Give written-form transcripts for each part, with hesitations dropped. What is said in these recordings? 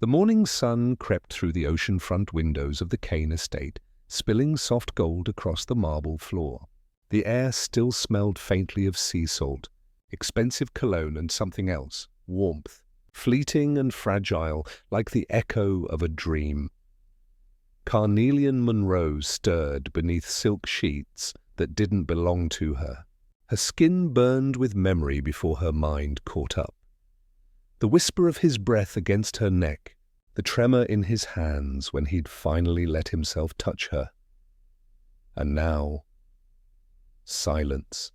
The morning sun crept through the oceanfront windows of the Kane estate, spilling soft gold across the marble floor. The air still smelled faintly of sea salt, expensive cologne and something else, warmth, fleeting and fragile, like the echo of a dream. Carnelian Monroe stirred beneath silk sheets that didn't belong to her. Her skin burned with memory before her mind caught up. The whisper of his breath against her neck, the tremor in his hands when he'd finally let himself touch her. And now, silence.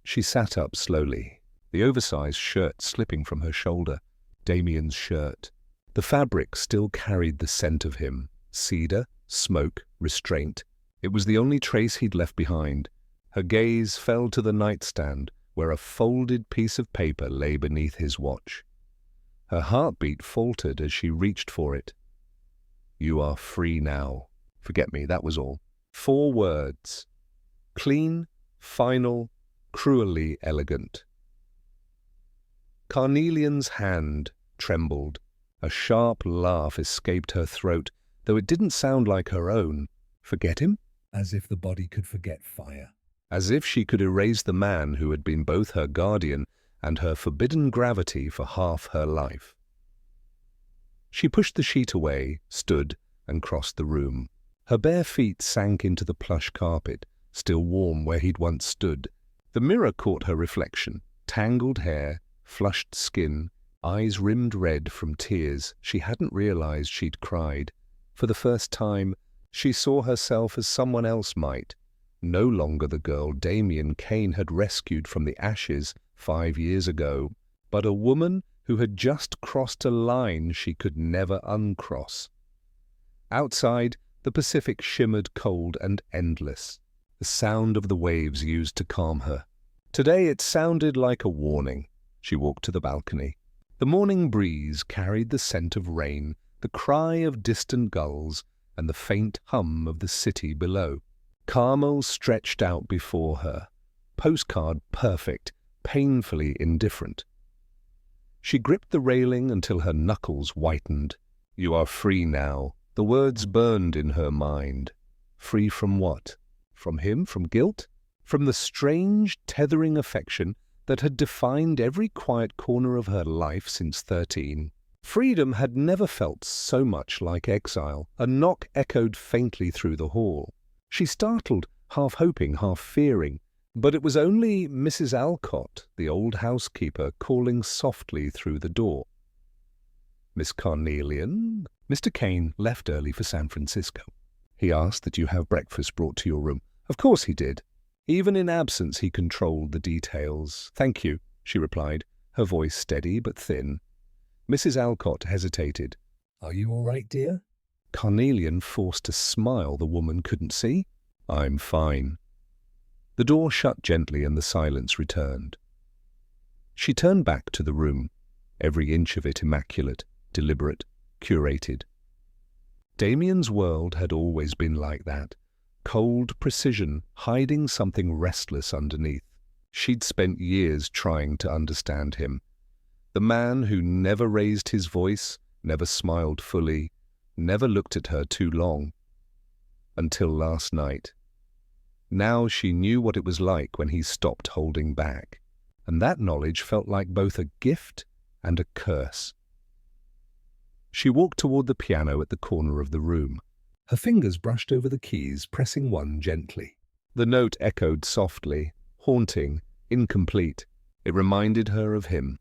She sat up slowly, the oversized shirt slipping from her shoulder, Damien's shirt. The fabric still carried the scent of him, cedar, smoke, restraint. It was the only trace he'd left behind. Her gaze fell to the nightstand, where a folded piece of paper lay beneath his watch. Her heartbeat faltered as she reached for it. "You are free now. Forget me, that was all." 4 words. Clean, final, cruelly elegant. Carnelian's hand trembled. A sharp laugh escaped her throat, though it didn't sound like her own. Forget him? As if the body could forget fire. As if she could erase the man who had been both her guardian and her forbidden gravity for half her life. She pushed the sheet away, stood, and crossed the room. Her bare feet sank into the plush carpet, still warm where he'd once stood. The mirror caught her reflection, tangled hair, flushed skin, eyes rimmed red from tears she hadn't realized she'd cried. For the first time, she saw herself as someone else might, no longer the girl Damien Kane had rescued from the ashes 5 years ago, but a woman who had just crossed a line she could never uncross. Outside, the Pacific shimmered cold and endless, the sound of the waves used to calm her. Today it sounded like a warning. She walked to the balcony. The morning breeze carried the scent of rain, the cry of distant gulls, and the faint hum of the city below. Carmel stretched out before her, postcard perfect, painfully indifferent. She gripped the railing until her knuckles whitened. "You are free now." The words burned in her mind. Free from what? From him? From guilt? From the strange, tethering affection that had defined every quiet corner of her life since 13. Freedom had never felt so much like exile. A knock echoed faintly through the hall. She startled, half hoping, half fearing. But it was only Mrs. Alcott, the old housekeeper, calling softly through the door. "Miss Carnelian?" "Mr. Kane left early for San Francisco. He asked that you have breakfast brought to your room." Of course he did. Even in absence he controlled the details. "Thank you," she replied, her voice steady but thin. Mrs. Alcott hesitated. "Are you all right, dear?" Carnelian forced a smile the woman couldn't see. "I'm fine." The door shut gently and the silence returned. She turned back to the room, every inch of it immaculate, deliberate, curated. Damien's world had always been like that. Cold precision, hiding something restless underneath. She'd spent years trying to understand him. The man who never raised his voice, never smiled fully, never looked at her too long. Until last night. Now she knew what it was like when he stopped holding back, and that knowledge felt like both a gift and a curse. She walked toward the piano at the corner of the room. Her fingers brushed over the keys, pressing one gently. The note echoed softly, haunting, incomplete. It reminded her of him.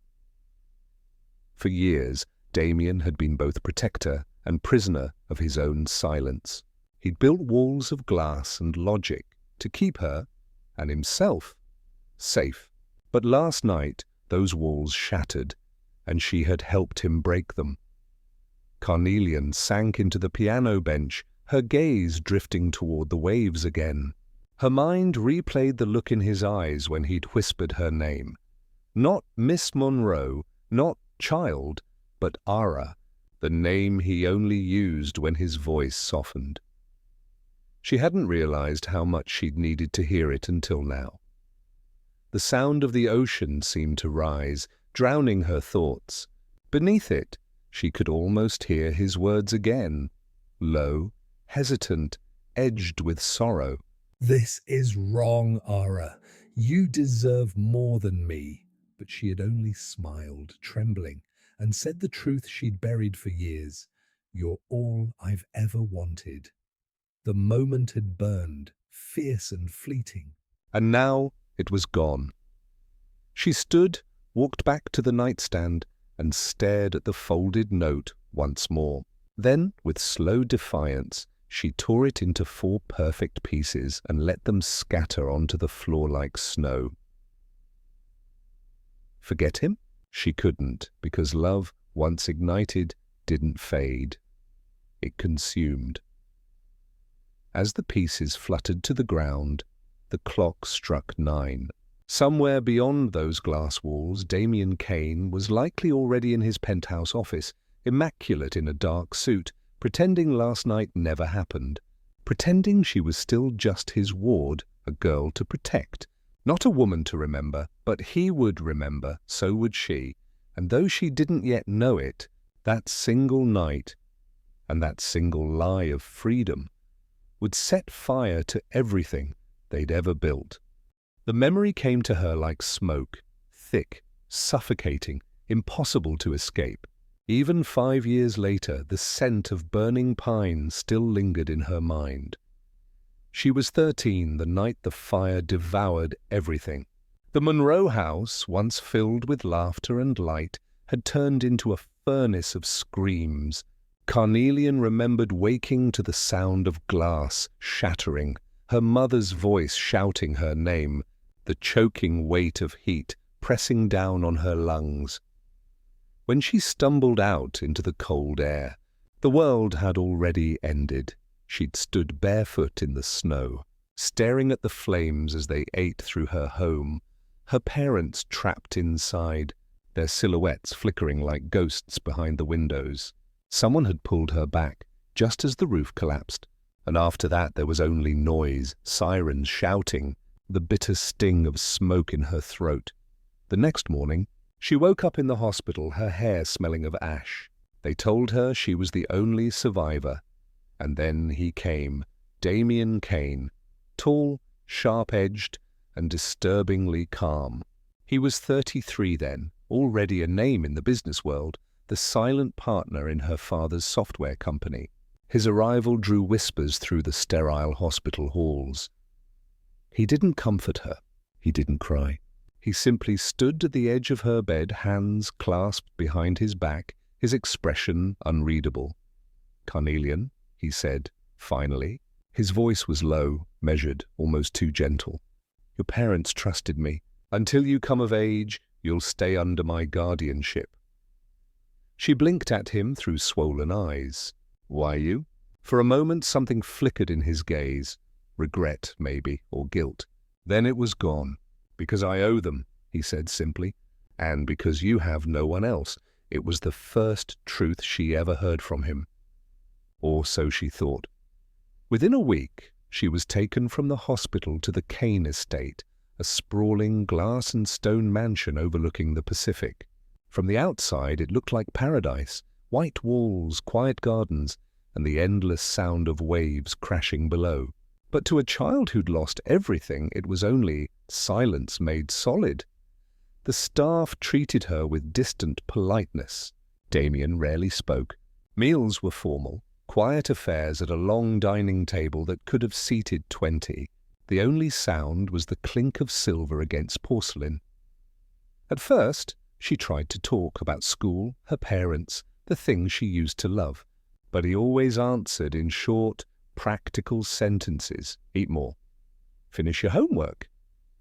For years, Damien had been both protector and prisoner of his own silence. He'd built walls of glass and logic to keep her, and himself, safe. But last night, those walls shattered, and she had helped him break them. Carnelian sank into the piano bench, her gaze drifting toward the waves again. Her mind replayed the look in his eyes when he'd whispered her name. Not Miss Monroe, not Child, but Ara, the name he only used when his voice softened. She hadn't realized how much she'd needed to hear it until now. The sound of the ocean seemed to rise, drowning her thoughts. Beneath it, she could almost hear his words again, low, hesitant, edged with sorrow. "This is wrong, Ara. You deserve more than me." But she had only smiled, trembling, and said the truth she'd buried for years. "You're all I've ever wanted." The moment had burned, fierce and fleeting. And now it was gone. She stood, walked back to the nightstand, and stared at the folded note once more. Then, with slow defiance, she tore it into 4 perfect pieces and let them scatter onto the floor like snow. Forget him? She couldn't, because love, once ignited, didn't fade. It consumed. As the pieces fluttered to the ground, the clock struck 9. Somewhere beyond those glass walls, Damien Kane was likely already in his penthouse office, immaculate in a dark suit, pretending last night never happened, pretending she was still just his ward, a girl to protect, not a woman to remember, but he would remember, so would she, and though she didn't yet know it, that single night, and that single lie of freedom, would set fire to everything they'd ever built. The memory came to her like smoke, thick, suffocating, impossible to escape. Even 5 years later, the scent of burning pine still lingered in her mind. She was 13 the night the fire devoured everything. The Monroe house, once filled with laughter and light, had turned into a furnace of screams. Carnelian remembered waking to the sound of glass shattering, her mother's voice shouting her name, the choking weight of heat pressing down on her lungs. When she stumbled out into the cold air, the world had already ended. She'd stood barefoot in the snow, staring at the flames as they ate through her home, her parents trapped inside, their silhouettes flickering like ghosts behind the windows. Someone had pulled her back, just as the roof collapsed, and after that there was only noise, sirens shouting, the bitter sting of smoke in her throat. The next morning, she woke up in the hospital, her hair smelling of ash. They told her she was the only survivor. And then he came, Damien Kane, tall, sharp-edged, and disturbingly calm. He was 33 then, already a name in the business world, the silent partner in her father's software company. His arrival drew whispers through the sterile hospital halls. He didn't comfort her. He didn't cry. He simply stood at the edge of her bed, hands clasped behind his back, his expression unreadable. "Carnelian," he said, finally. His voice was low, measured, almost too gentle. "Your parents trusted me. Until you come of age, you'll stay under my guardianship." She blinked at him through swollen eyes. "Why you?" For a moment something flickered in his gaze. Regret, maybe, or guilt. Then it was gone. "Because I owe them," he said simply. "And because you have no one else." It was the first truth she ever heard from him. Or so she thought. Within a week, she was taken from the hospital to the Kane estate, a sprawling glass and stone mansion overlooking the Pacific. From the outside, it looked like paradise, white walls, quiet gardens, and the endless sound of waves crashing below. But to a child who'd lost everything, it was only silence made solid. The staff treated her with distant politeness. Damien rarely spoke. Meals were formal, quiet affairs at a long dining table that could have seated 20. The only sound was the clink of silver against porcelain. At first, she tried to talk about school, her parents, the things she used to love, but he always answered in short, practical sentences. "Eat more. Finish your homework.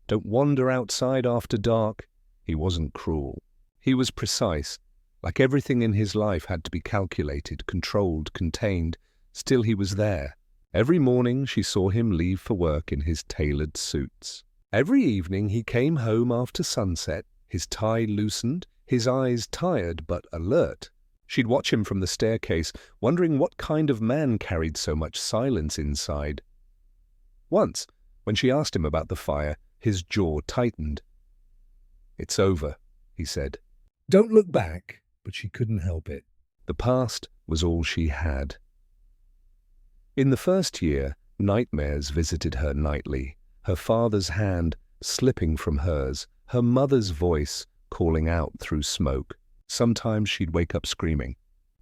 Don't wander outside after dark." He wasn't cruel. He was precise. Like everything in his life had to be calculated, controlled, contained. Still he was there. Every morning she saw him leave for work in his tailored suits. Every evening he came home after sunset, his tie loosened, his eyes tired but alert. She'd watch him from the staircase, wondering what kind of man carried so much silence inside. Once, when she asked him about the fire, his jaw tightened. "It's over," he said. "Don't look back." but she couldn't help it. The past was all she had. In the first year, nightmares visited her nightly, her father's hand slipping from hers, her mother's voice calling out through smoke. Sometimes she'd wake up screaming,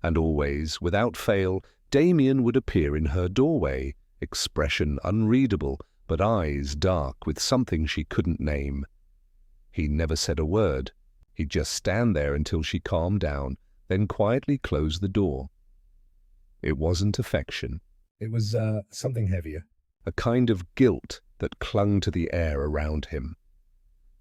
and always, without fail, Damien would appear in her doorway, expression unreadable, but eyes dark with something she couldn't name. He never said a word. He'd just stand there until she calmed down, then quietly close the door. It wasn't affection. It was something heavier. A kind of guilt that clung to the air around him.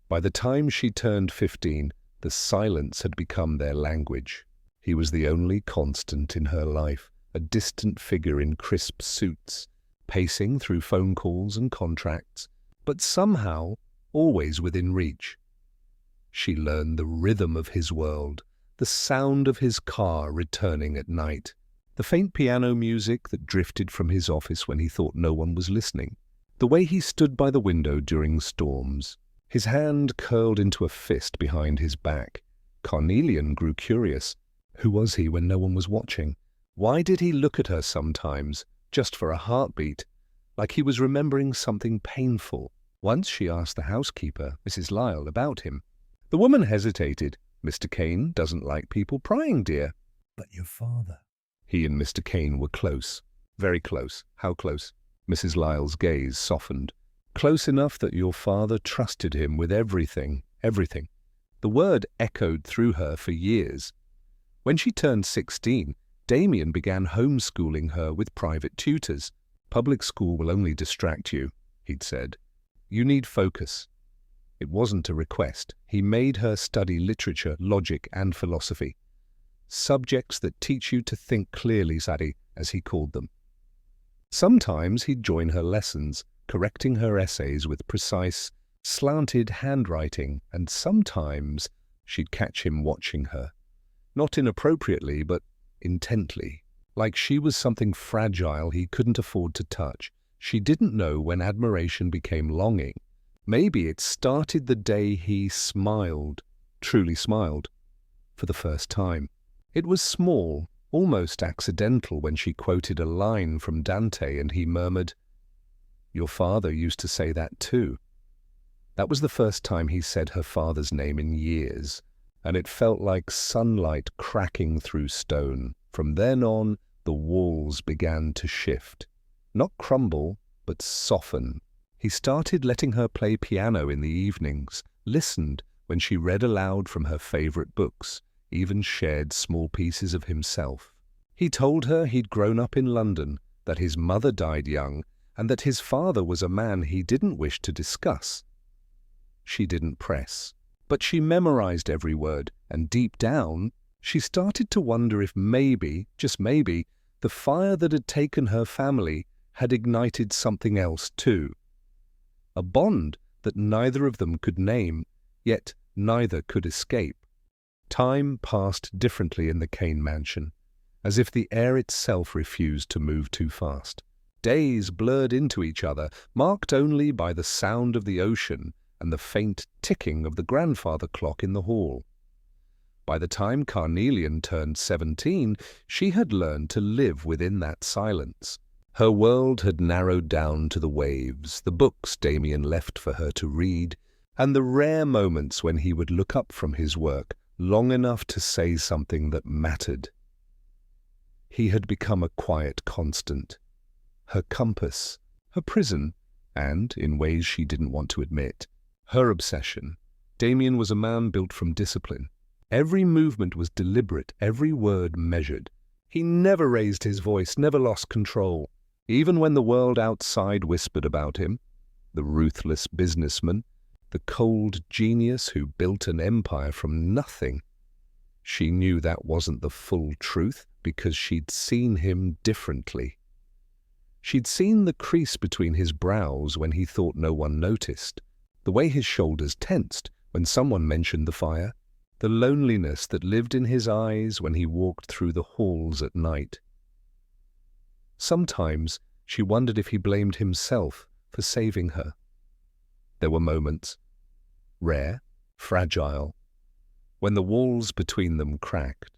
By the time she turned 15, the silence had become their language. He was the only constant in her life, a distant figure in crisp suits, pacing through phone calls and contracts, but somehow always within reach. She learned the rhythm of his world, the sound of his car returning at night, the faint piano music that drifted from his office when he thought no one was listening, the way he stood by the window during storms, his hand curled into a fist behind his back. Carnelian grew curious. Who was he when no one was watching? Why did he look at her sometimes, just for a heartbeat, like he was remembering something painful? Once she asked the housekeeper, Mrs. Lyle, about him. The woman hesitated. "Mr. Kane doesn't like people prying, dear." "But your father." He and Mr. Kane were close. Very close. How close? Mrs. Lyle's gaze softened. Close enough that your father trusted him with everything, everything. The word echoed through her for years. When she turned 16, Damien began homeschooling her with private tutors. "Public school will only distract you," he'd said. "You need focus." It wasn't a request. He made her study literature, logic, and philosophy. Subjects that teach you to think clearly, Zadie, as he called them. Sometimes he'd join her lessons, correcting her essays with precise, slanted handwriting, and sometimes she'd catch him watching her. Not inappropriately, but intently, like she was something fragile he couldn't afford to touch. She didn't know when admiration became longing. Maybe it started the day he smiled, truly smiled, for the first time. It was small, almost accidental, when she quoted a line from Dante and he murmured, "Your father used to say that too." That was the first time he said her father's name in years, and it felt like sunlight cracking through stone. From then on, the walls began to shift. Not crumble, but soften. He started letting her play piano in the evenings, listened when she read aloud from her favorite books, even shared small pieces of himself. He told her he'd grown up in London, that his mother died young, and that his father was a man he didn't wish to discuss. She didn't press, but she memorized every word, and deep down, she started to wonder if maybe, just maybe, the fire that had taken her family had ignited something else too. A bond that neither of them could name, yet neither could escape. Time passed differently in the Kane mansion, as if the air itself refused to move too fast. Days blurred into each other, marked only by the sound of the ocean and the faint ticking of the grandfather clock in the hall. By the time Carnelian turned 17, she had learned to live within that silence. Her world had narrowed down to the waves, the books Damien left for her to read, and the rare moments when he would look up from his work long enough to say something that mattered. He had become a quiet constant, her compass, her prison, and, in ways she didn't want to admit, her obsession. Damien was a man built from discipline. Every movement was deliberate, every word measured. He never raised his voice, never lost control. Even when the world outside whispered about him, the ruthless businessman, the cold genius who built an empire from nothing, she knew that wasn't the full truth because she'd seen him differently. She'd seen the crease between his brows when he thought no one noticed, the way his shoulders tensed when someone mentioned the fire, the loneliness that lived in his eyes when he walked through the halls at night. Sometimes she wondered if he blamed himself for saving her. There were moments, rare, fragile, when the walls between them cracked.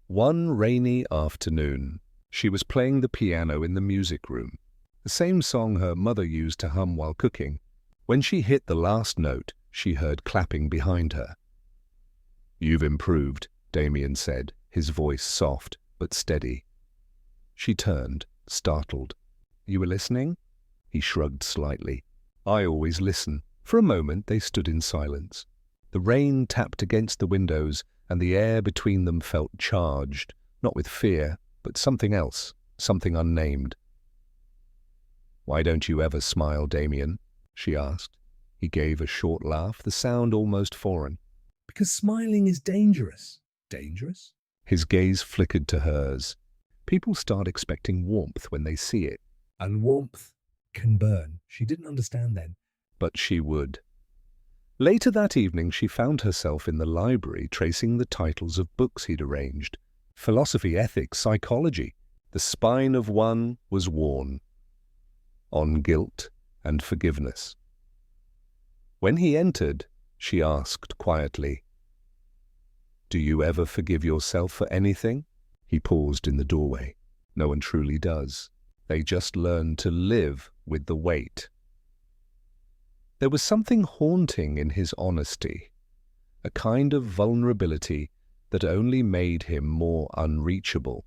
One rainy afternoon, she was playing the piano in the music room, the same song her mother used to hum while cooking. When she hit the last note, she heard clapping behind her. "You've improved," Damien said, his voice soft but steady. She turned, startled. "You were listening?" He shrugged slightly. "I always listen." For a moment they stood in silence. The rain tapped against the windows, and the air between them felt charged, not with fear, but something else, something unnamed. "Why don't you ever smile, Damien?" she asked. He gave a short laugh, the sound almost foreign. "Because smiling is dangerous." "Dangerous?" His gaze flickered to hers. "People start expecting warmth when they see it. And warmth can burn." She didn't understand then, but she would. Later that evening, she found herself in the library tracing the titles of books he'd arranged. Philosophy, ethics, psychology. The spine of one was worn. On guilt and forgiveness. When he entered, she asked quietly, "Do you ever forgive yourself for anything?" He paused in the doorway. "No one truly does. They just learn to live with the weight." There was something haunting in his honesty, a kind of vulnerability that only made him more unreachable.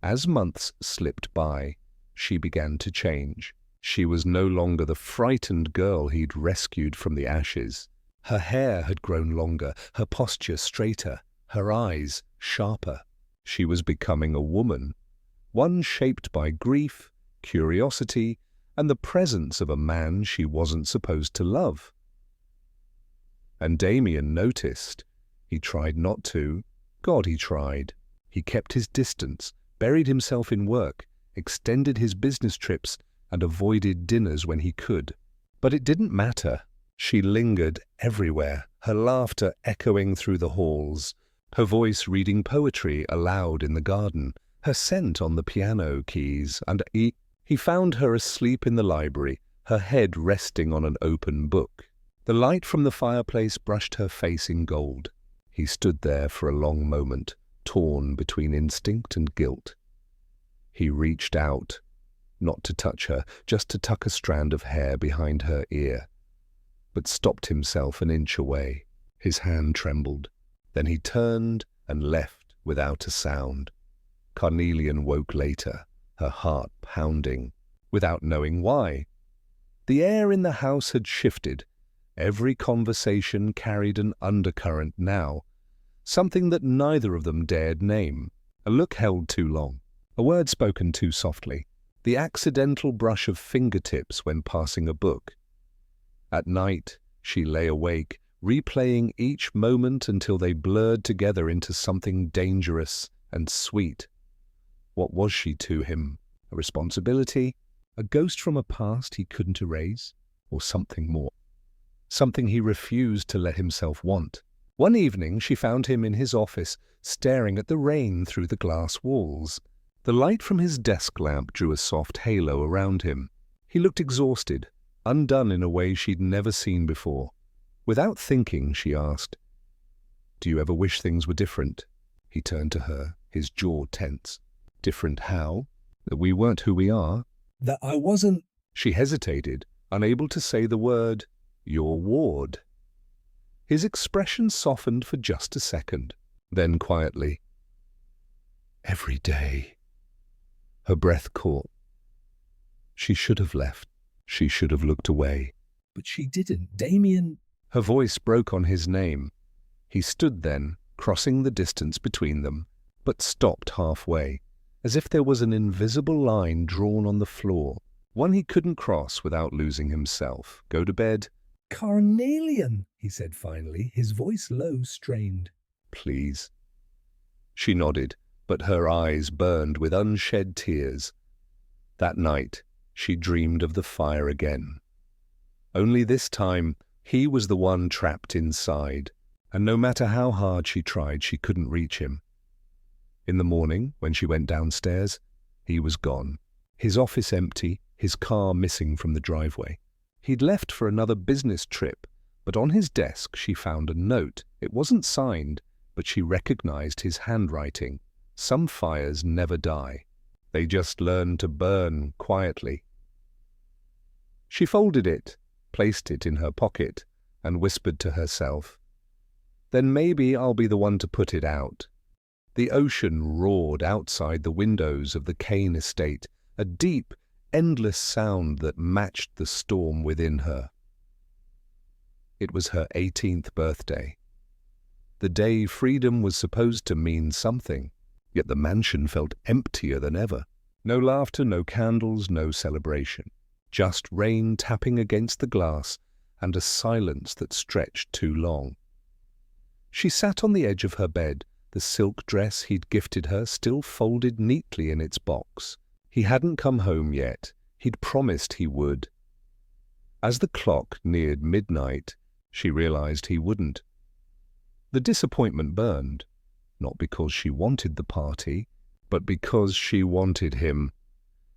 As months slipped by, she began to change. She was no longer the frightened girl he'd rescued from the ashes. Her hair had grown longer, her posture straighter, her eyes sharper. She was becoming a woman, one shaped by grief, curiosity, and the presence of a man she wasn't supposed to love. And Damien noticed. He tried not to. God, he tried. He kept his distance, buried himself in work, extended his business trips, and avoided dinners when he could. But it didn't matter. She lingered everywhere, her laughter echoing through the halls, her voice reading poetry aloud in the garden, her scent on the piano keys, and he found her asleep in the library, her head resting on an open book. The light from the fireplace brushed her face in gold. He stood there for a long moment, torn between instinct and guilt. He reached out, not to touch her, just to tuck a strand of hair behind her ear, but stopped himself an inch away. His hand trembled. Then he turned and left without a sound. Carnelian woke later, her heart pounding, without knowing why. The air in the house had shifted. Every conversation carried an undercurrent now, something that neither of them dared name. A look held too long, a word spoken too softly, the accidental brush of fingertips when passing a book. At night, she lay awake, replaying each moment until they blurred together into something dangerous and sweet. What was she to him? A responsibility? A ghost from a past he couldn't erase? Or something more? Something he refused to let himself want. One evening she found him in his office, staring at the rain through the glass walls. The light from his desk lamp drew a soft halo around him. He looked exhausted, undone in a way she'd never seen before. Without thinking, she asked, "Do you ever wish things were different?" He turned to her, his jaw tense. "Different how? That we weren't who we are?" "That I wasn't—" She hesitated, unable to say the word. "Your ward." His expression softened for just a second. Then quietly, "Every day." Her breath caught. She should have left. She should have looked away. But she didn't. Damien. Her voice broke on his name. He stood then, crossing the distance between them, but stopped halfway, as if there was an invisible line drawn on the floor, one he couldn't cross without losing himself. "Go to bed." "Carnelian," he said finally, his voice low, strained. "Please." She nodded, but her eyes burned with unshed tears. That night, she dreamed of the fire again. Only this time, he was the one trapped inside, and no matter how hard she tried, she couldn't reach him. In the morning, when she went downstairs, he was gone. His office empty, his car missing from the driveway. He'd left for another business trip, but on his desk she found a note. It wasn't signed, but she recognized his handwriting. Some fires never die. They just learn to burn quietly. She folded it, placed it in her pocket, and whispered to herself, "Then maybe I'll be the one to put it out." The ocean roared outside the windows of the Kane estate, a deep, endless sound that matched the storm within her. It was her 18th birthday. The day freedom was supposed to mean something, yet the mansion felt emptier than ever. No laughter, no candles, no celebration. Just rain tapping against the glass and a silence that stretched too long. She sat on the edge of her bed, the silk dress he'd gifted her still folded neatly in its box. He hadn't come home yet. He'd promised he would. As the clock neared midnight, she realized he wouldn't. The disappointment burned, not because she wanted the party, but because she wanted him.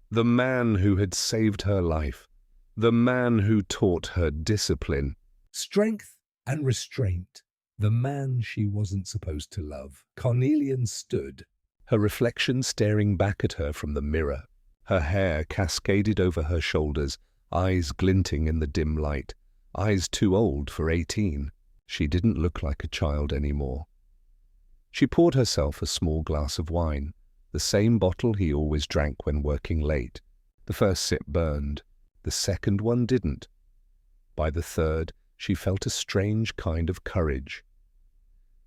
The man who had saved her life. The man who taught her discipline, strength, and restraint. The man she wasn't supposed to love. Carnelian stood, her reflection staring back at her from the mirror. Her hair cascaded over her shoulders, eyes glinting in the dim light. Eyes too old for 18. She didn't look like a child anymore. She poured herself a small glass of wine, the same bottle he always drank when working late. The first sip burned. The second one didn't. By the third, she felt a strange kind of courage.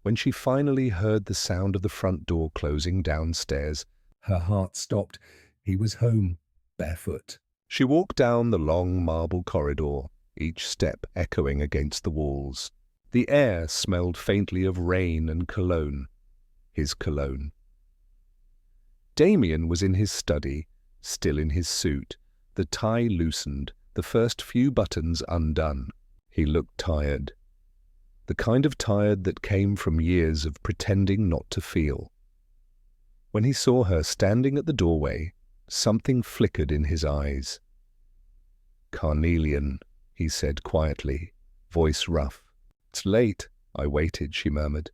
When she finally heard the sound of the front door closing downstairs, her heart stopped. He was home, barefoot. She walked down the long marble corridor, each step echoing against the walls. The air smelled faintly of rain and cologne. His cologne. Damien was in his study, still in his suit, the tie loosened, the first few buttons undone. He looked tired. The kind of tired that came from years of pretending not to feel. When he saw her standing at the doorway, something flickered in his eyes. "Carnelian," he said quietly, voice rough. "It's late." "I waited," she murmured.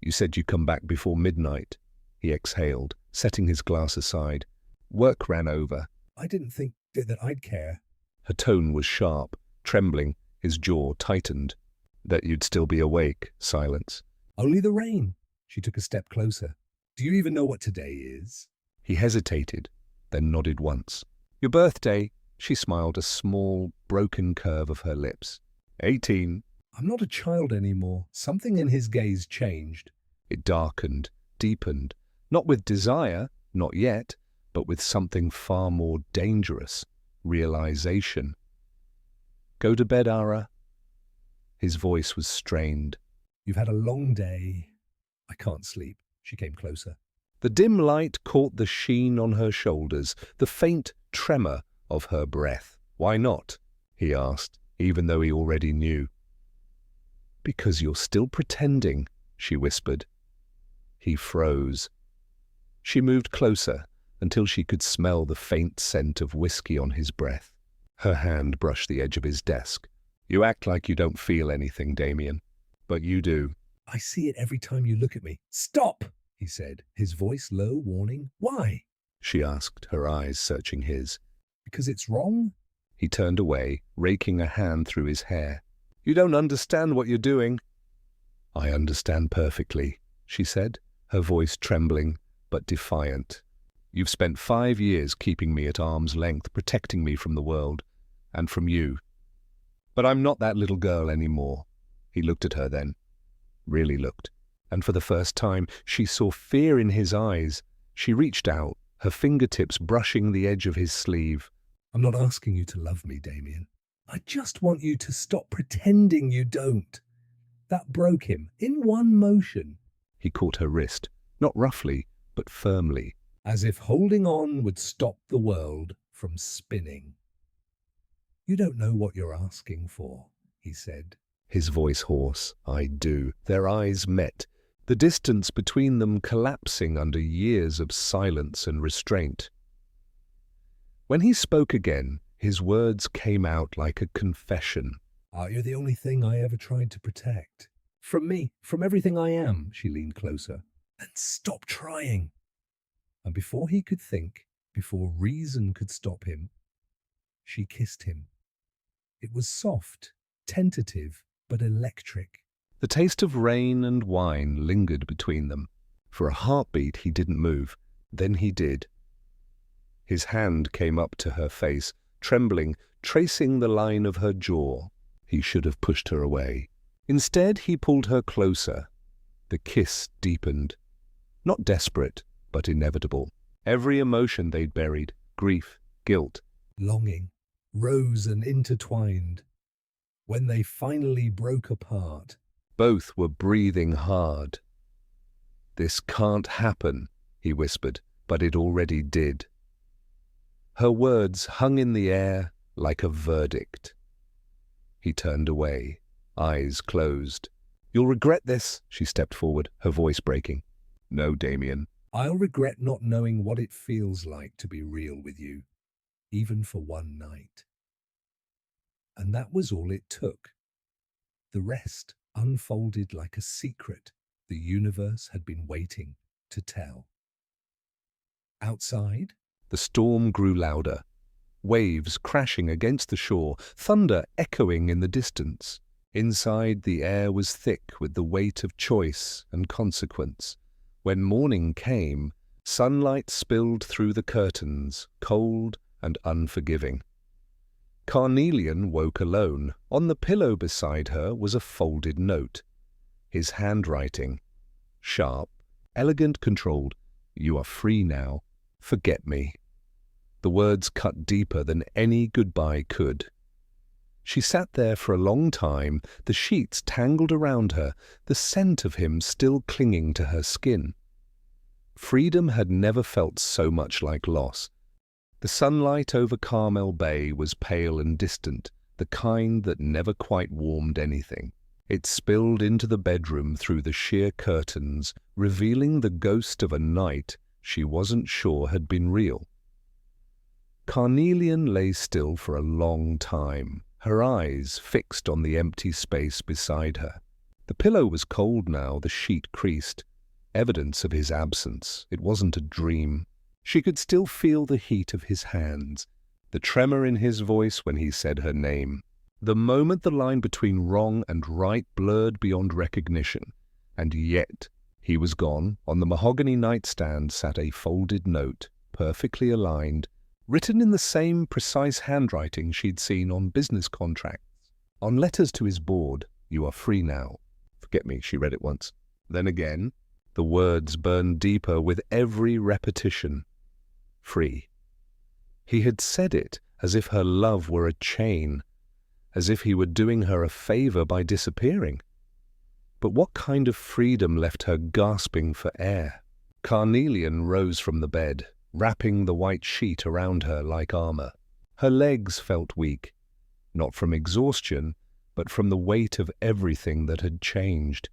"You said you'd come back before midnight." He exhaled, setting his glass aside. "Work ran over." "I didn't think that I'd care." Her tone was sharp, trembling, his jaw tightened. "That you'd still be awake." Silence. "Only the rain." She took a step closer. "Do you even know what today is?" He hesitated, then nodded once. "Your birthday." She smiled, a small, broken curve of her lips. 18. "I'm not a child anymore." Something in his gaze changed. It darkened, deepened, not with desire, not yet, but with something far more dangerous, realization. "Go to bed, Ara." His voice was strained. "You've had a long day." "I can't sleep." She came closer. The dim light caught the sheen on her shoulders, the faint tremor of her breath. "Why not?" he asked, even though he already knew. "Because you're still pretending," she whispered. He froze. She moved closer until she could smell the faint scent of whiskey on his breath. Her hand brushed the edge of his desk. "You act like you don't feel anything, Damien, but you do." "I see it every time you look at me." "Stop," he said, his voice low, warning. "Why?" she asked, her eyes searching his. "Because it's wrong?" He turned away, raking a hand through his hair. "You don't understand what you're doing." "I understand perfectly," she said, her voice trembling but defiant. "You've spent 5 years keeping me at arm's length, protecting me from the world, and from you. But I'm not that little girl anymore." He looked at her then, really looked, and for the first time she saw fear in his eyes. She reached out, her fingertips brushing the edge of his sleeve. "I'm not asking you to love me, Damien. I just want you to stop pretending you don't." That broke him, in one motion. He caught her wrist, not roughly, but firmly, as if holding on would stop the world from spinning. "You don't know what you're asking for," he said, his voice hoarse. "I do." Their eyes met, the distance between them collapsing under years of silence and restraint. When he spoke again, his words came out like a confession. "You're the only thing I ever tried to protect. From me, from everything I am, she leaned closer. And stop trying. And before he could think, before reason could stop him, she kissed him. It was soft, tentative, but electric. The taste of rain and wine lingered between them. For a heartbeat he didn't move. Then he did. His hand came up to her face, trembling, tracing the line of her jaw. He should have pushed her away. Instead, he pulled her closer. The kiss deepened. Not desperate, but inevitable. Every emotion they'd buried, grief, guilt, longing, rose and intertwined. When they finally broke apart, both were breathing hard. "This can't happen," he whispered, but it already did. Her words hung in the air like a verdict. He turned away, eyes closed. "You'll regret this," she stepped forward, her voice breaking. "No, Damien. I'll regret not knowing what it feels like to be real with you, even for one night." And that was all it took. The rest unfolded like a secret the universe had been waiting to tell. Outside, the storm grew louder, waves crashing against the shore, thunder echoing in the distance. Inside, the air was thick with the weight of choice and consequence. When morning came, sunlight spilled through the curtains, cold and unforgiving. Carnelian woke alone. On the pillow beside her was a folded note. His handwriting, sharp, elegant, controlled. "You are free now. Forget me." The words cut deeper than any goodbye could. She sat there for a long time, the sheets tangled around her, the scent of him still clinging to her skin. Freedom had never felt so much like loss. The sunlight over Carmel Bay was pale and distant, the kind that never quite warmed anything. It spilled into the bedroom through the sheer curtains, revealing the ghost of a night she wasn't sure had been real. Carnelian lay still for a long time, her eyes fixed on the empty space beside her. The pillow was cold now, the sheet creased, evidence of his absence. It wasn't a dream. She could still feel the heat of his hands, the tremor in his voice when he said her name. The moment the line between wrong and right blurred beyond recognition, and yet he was gone. On the mahogany nightstand sat a folded note, perfectly aligned, written in the same precise handwriting she'd seen on business contracts. On letters to his board, "You are free now. Forget me," she read it once. Then again, the words burned deeper with every repetition. Free. He had said it as if her love were a chain, as if he were doing her a favor by disappearing. But what kind of freedom left her gasping for air? Carnelian rose from the bed, wrapping the white sheet around her like armor. Her legs felt weak, not from exhaustion, but from the weight of everything that had changed.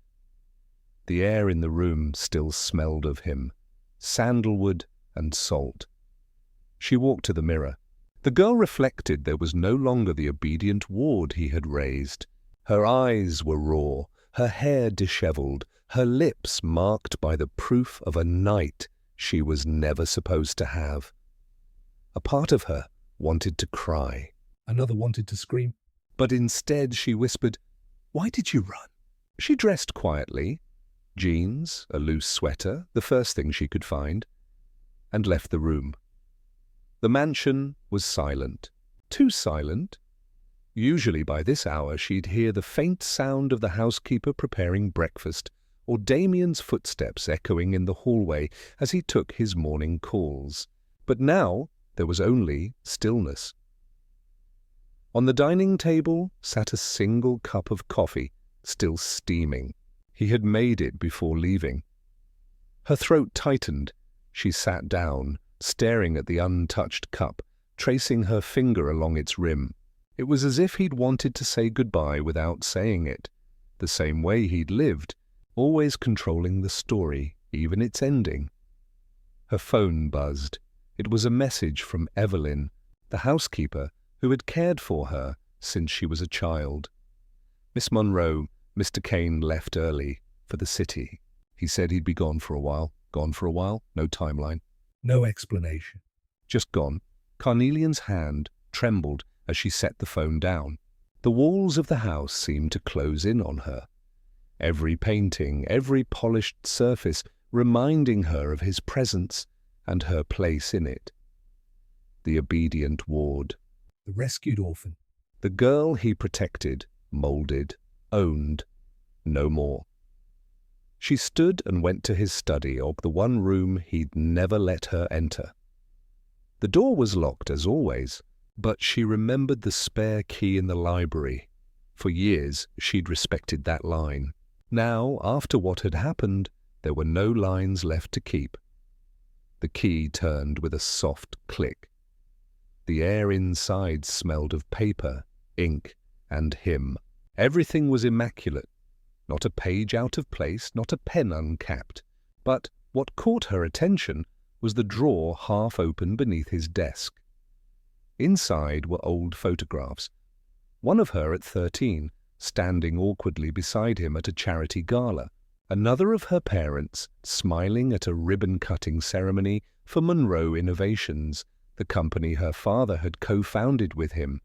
The air in the room still smelled of him, sandalwood and salt. She walked to the mirror. The girl reflected there was no longer the obedient ward he had raised. Her eyes were raw, her hair disheveled, her lips marked by the proof of a night she was never supposed to have. A part of her wanted to cry. Another wanted to scream. But instead she whispered, "Why did you run?" She dressed quietly, jeans, a loose sweater, the first thing she could find, and left the room. The mansion was silent. Too silent. Usually by this hour she'd hear the faint sound of the housekeeper preparing breakfast, or Damien's footsteps echoing in the hallway as he took his morning calls. But now there was only stillness. On the dining table sat a single cup of coffee, still steaming. He had made it before leaving. Her throat tightened. She sat down, staring at the untouched cup, tracing her finger along its rim. It was as if he'd wanted to say goodbye without saying it, the same way he'd lived, always controlling the story, even its ending. Her phone buzzed. It was a message from Evelyn, the housekeeper who had cared for her since she was a child. "Miss Monroe, Mr. Kane left early for the city. He said he'd be gone for a while. Gone for a while? No timeline. No explanation. Just gone. Carnelian's hand trembled as she set the phone down. The walls of the house seemed to close in on her. Every painting, every polished surface reminding her of his presence and her place in it. The obedient ward. The rescued orphan. The girl he protected, molded, owned, no more. She stood and went to his study of the one room he'd never let her enter. The door was locked as always, but she remembered the spare key in the library. For years she'd respected that line. Now, after what had happened, there were no lines left to keep. The key turned with a soft click. The air inside smelled of paper, ink, and him. Everything was immaculate. Not a page out of place, not a pen uncapped. But what caught her attention was the drawer half open beneath his desk. Inside were old photographs. One of her at 13, standing awkwardly beside him at a charity gala. Another of her parents, smiling at a ribbon-cutting ceremony for Monroe Innovations, the company her father had co-founded with him.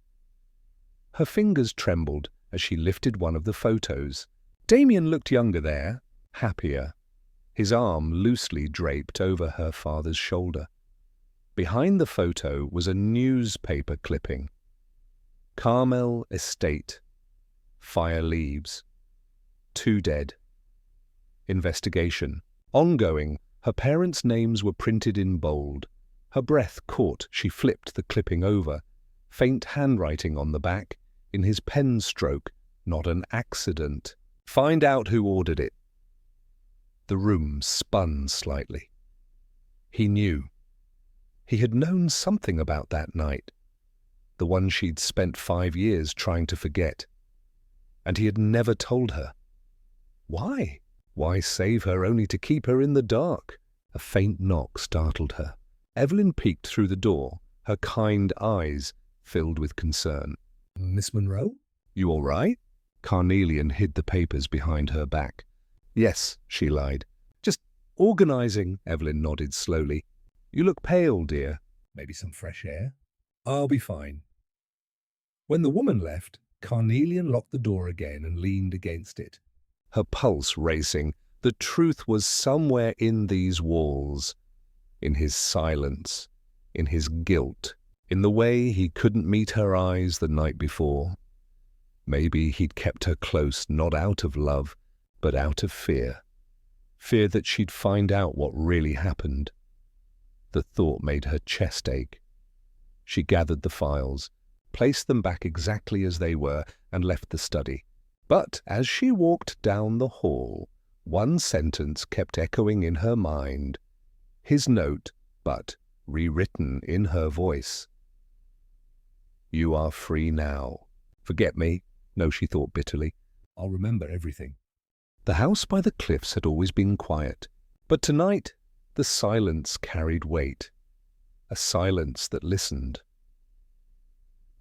Her fingers trembled as she lifted one of the photos. Damien looked younger there, happier, his arm loosely draped over her father's shoulder. Behind the photo was a newspaper clipping. Carmel Estate. Fire leaves. 2 dead. Investigation. Ongoing. Her parents' names were printed in bold. Her breath caught. She flipped the clipping over. Faint handwriting on the back. In his pen stroke. Not an accident. Find out who ordered it. The room spun slightly. He knew. He had known something about that night. The one she'd spent 5 years trying to forget. And he had never told her. Why? Why save her only to keep her in the dark? A faint knock startled her. Evelyn peeked through the door, her kind eyes filled with concern. Miss Monroe? You all right? Carnelian hid the papers behind her back. Yes, she lied. Just organizing, Evelyn nodded slowly. You look pale, dear. Maybe some fresh air? I'll be fine. When the woman left, Carnelian locked the door again and leaned against it. Her pulse racing. The truth was somewhere in these walls. In his silence. In his guilt. In the way he couldn't meet her eyes the night before. Maybe he'd kept her close not out of love, but out of fear. Fear that she'd find out what really happened. The thought made her chest ache. She gathered the files, placed them back exactly as they were, and left the study. But as she walked down the hall, one sentence kept echoing in her mind. His note, but rewritten in her voice. You are free now. Forget me. No, she thought bitterly. I'll remember everything. The house by the cliffs had always been quiet, but tonight the silence carried weight. A silence that listened.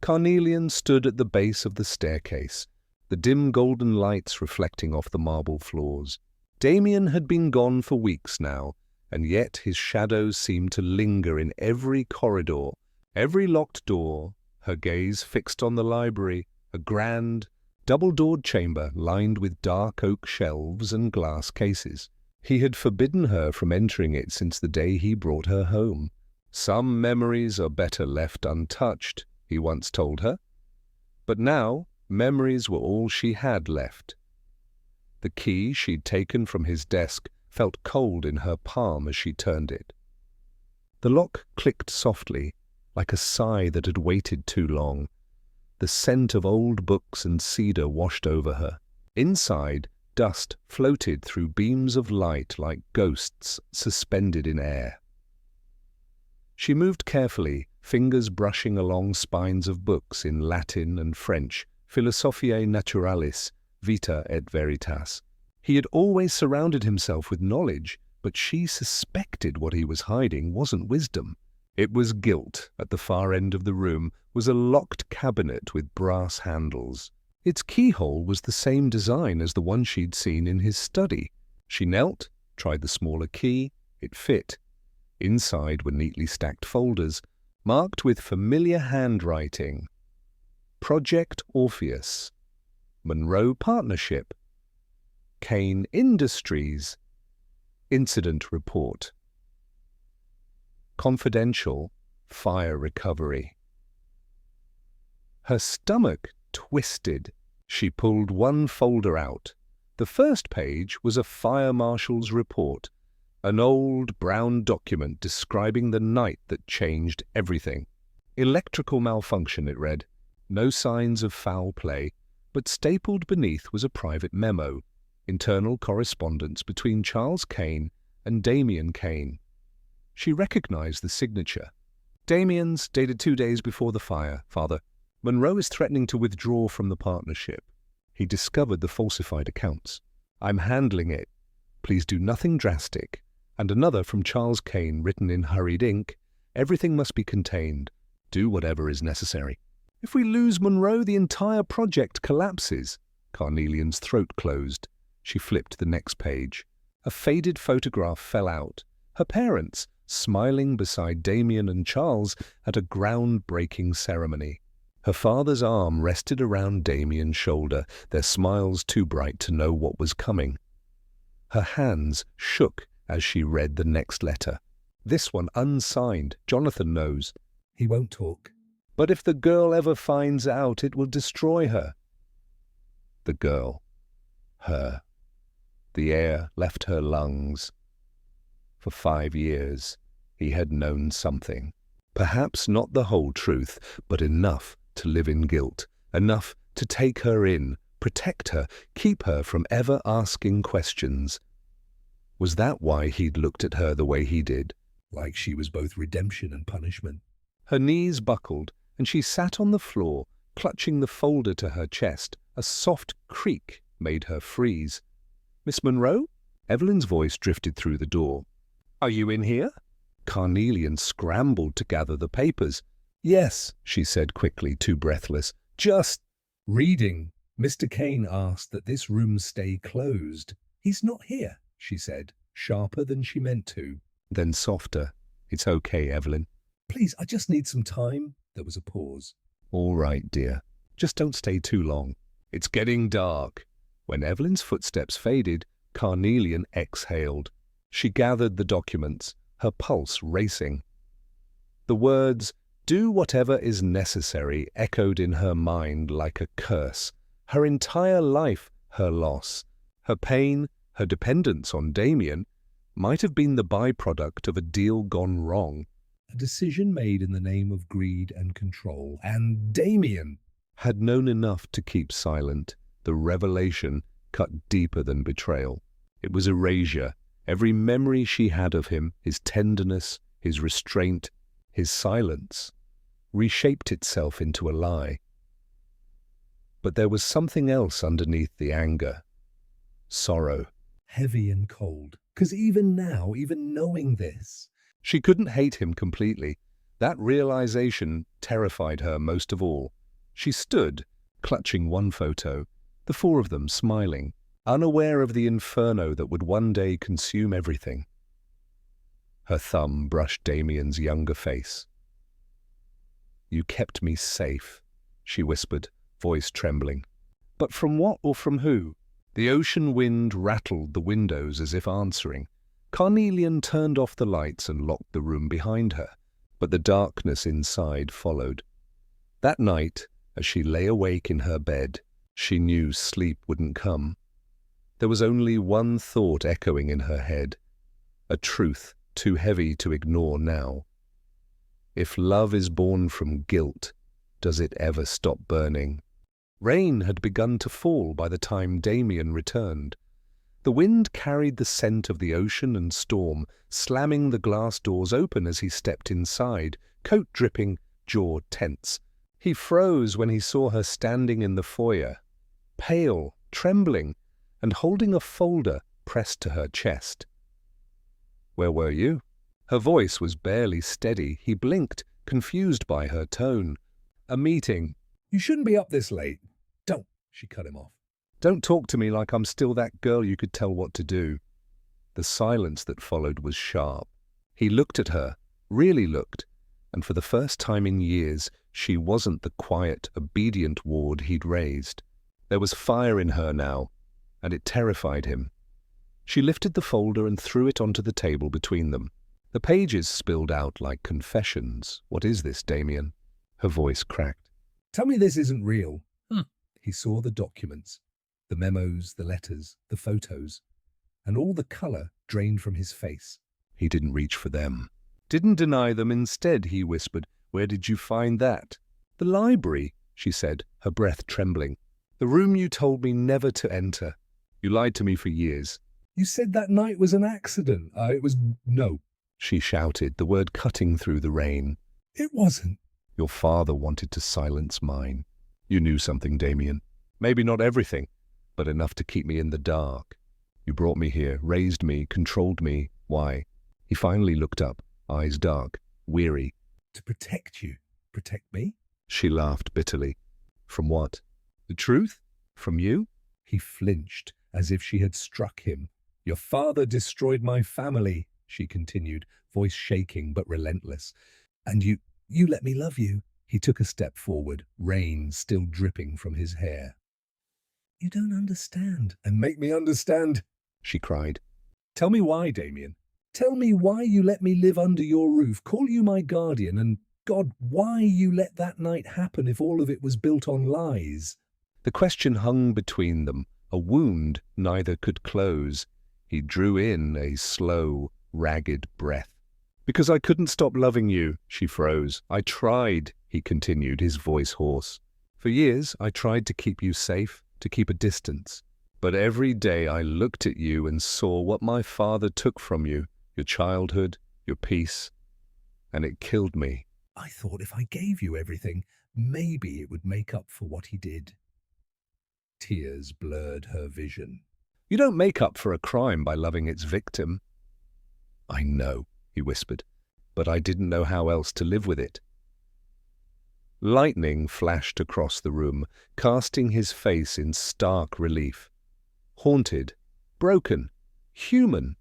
Carnelian stood at the base of the staircase, the dim golden lights reflecting off the marble floors. Damien had been gone for weeks now, and yet his shadows seemed to linger in every corridor, every locked door, her gaze fixed on the library, a grand, double-doored chamber lined with dark oak shelves and glass cases. He had forbidden her from entering it since the day he brought her home. Some memories are better left untouched, he once told her. But now, memories were all she had left. The key she'd taken from his desk felt cold in her palm as she turned it. The lock clicked softly, like a sigh that had waited too long. The scent of old books and cedar washed over her. Inside, dust floated through beams of light like ghosts suspended in air. She moved carefully, fingers brushing along spines of books in Latin and French, Philosophiae Naturalis, Vita et Veritas. He had always surrounded himself with knowledge, but she suspected what he was hiding wasn't wisdom. It was guilt. At the far end of the room was a locked cabinet with brass handles. Its keyhole was the same design as the one she'd seen in his study. She knelt, tried the smaller key. It fit. Inside were neatly stacked folders, marked with familiar handwriting. Project Orpheus, Monroe Partnership, Kane Industries, Incident Report, Confidential Fire Recovery. Her stomach twisted. She pulled one folder out. The first page was a fire marshal's report, an old brown document describing the night that changed everything. Electrical malfunction, it read. No signs of foul play, but stapled beneath was a private memo, internal correspondence between Charles Kane and Damien Kane. She recognized the signature. Damien's, dated 2 days before the fire, Father. Monroe is threatening to withdraw from the partnership. He discovered the falsified accounts. I'm handling it. Please do nothing drastic. And another from Charles Kane, written in hurried ink. Everything must be contained. Do whatever is necessary. If we lose Monroe, the entire project collapses. Carnelian's throat closed. She flipped the next page. A faded photograph fell out. Her parents, smiling beside Damien and Charles at a ground-breaking ceremony. Her father's arm rested around Damien's shoulder, their smiles too bright to know what was coming. Her hands shook as she read the next letter. This one unsigned. Jonathan knows. He won't talk. But if the girl ever finds out, it will destroy her. The girl. Her. The air left her lungs. For 5 years, he had known something. Perhaps not the whole truth, but enough to live in guilt, enough to take her in, protect her, keep her from ever asking questions. Was that why he'd looked at her the way he did, like she was both redemption and punishment? Her knees buckled, and she sat on the floor, clutching the folder to her chest. A soft creak made her freeze. Miss Monroe? Evelyn's voice drifted through the door. Are you in here? Carnelian scrambled to gather the papers. Yes, she said quickly, too breathless. Just reading. Mr. Kane asked that this room stay closed. He's not here, she said, sharper than she meant to. Then softer. It's okay, Evelyn. Please, I just need some time. There was a pause. All right, dear. Just don't stay too long. It's getting dark. When Evelyn's footsteps faded, Carnelian exhaled. She gathered the documents, her pulse racing. The words, "Do whatever is necessary," echoed in her mind like a curse. Her entire life, her loss, her pain, her dependence on Damien, might have been the byproduct of a deal gone wrong. A decision made in the name of greed and control. And Damien had known enough to keep silent. The revelation cut deeper than betrayal. It was erasure. Every memory she had of him, his tenderness, his restraint, his silence, reshaped itself into a lie. But there was something else underneath the anger. Sorrow. Heavy and cold. 'Cause even now, even knowing this, she couldn't hate him completely. That realization terrified her most of all. She stood, clutching one photo, the 4 of them smiling, unaware of the inferno that would one day consume everything. Her thumb brushed Damien's younger face. You kept me safe, she whispered, voice trembling. But from what or from who? The ocean wind rattled the windows as if answering. Carnelian turned off the lights and locked the room behind her, but the darkness inside followed. That night, as she lay awake in her bed, she knew sleep wouldn't come. There was only one thought echoing in her head, a truth too heavy to ignore now. If love is born from guilt, does it ever stop burning? Rain had begun to fall by the time Damien returned. The wind carried the scent of the ocean and storm, slamming the glass doors open as he stepped inside, coat dripping, jaw tense. He froze when he saw her standing in the foyer, pale, trembling, and holding a folder pressed to her chest. Where were you? Her voice was barely steady. He blinked, confused by her tone. A meeting. You shouldn't be up this late. Don't, She cut him off. Don't talk to me like I'm still that girl you could tell what to do. The silence that followed was sharp. He looked at her, really looked, and for the first time in years, she wasn't the quiet, obedient ward he'd raised. There was fire in her now, and it terrified him. She lifted the folder and threw it onto the table between them. The pages spilled out like confessions. What is this, Damien? Her voice cracked. Tell me this isn't real. He saw the documents, the memos, the letters, the photos, and all the color drained from his face. He didn't reach for them. Didn't deny them. Instead, he whispered, "Where did you find that?" "The library," she said, her breath trembling. "The room you told me never to enter. You lied to me for years." "You said that night was an accident. No," she shouted, the word cutting through the rain. "It wasn't." "Your father wanted to silence mine. You knew something, Damien. Maybe not everything, but enough to keep me in the dark. You brought me here, raised me, controlled me. Why?" He finally looked up, eyes dark, weary. "To protect you. Protect me?" She laughed bitterly. "From what? The truth? From you?" He flinched, as if she had struck him. "Your father destroyed my family," she continued, voice shaking but relentless. "And you let me love you." He took a step forward, rain still dripping from his hair. "You don't understand." "And make me understand," she cried. "Tell me why, Damien. Tell me why you let me live under your roof, call you my guardian, and, God, why you let that night happen if all of it was built on lies." The question hung between them, a wound neither could close. He drew in a slow, ragged breath. "Because I couldn't stop loving you," she froze. "I tried," he continued, his voice hoarse. "For years I tried to keep you safe, to keep a distance. But every day I looked at you and saw what my father took from you, your childhood, your peace, and it killed me. I thought if I gave you everything, maybe it would make up for what he did." Tears blurred her vision. "You don't make up for a crime by loving its victim." "I know," he whispered, "but I didn't know how else to live with it." Lightning flashed across the room, casting his face in stark relief. Haunted, broken, human.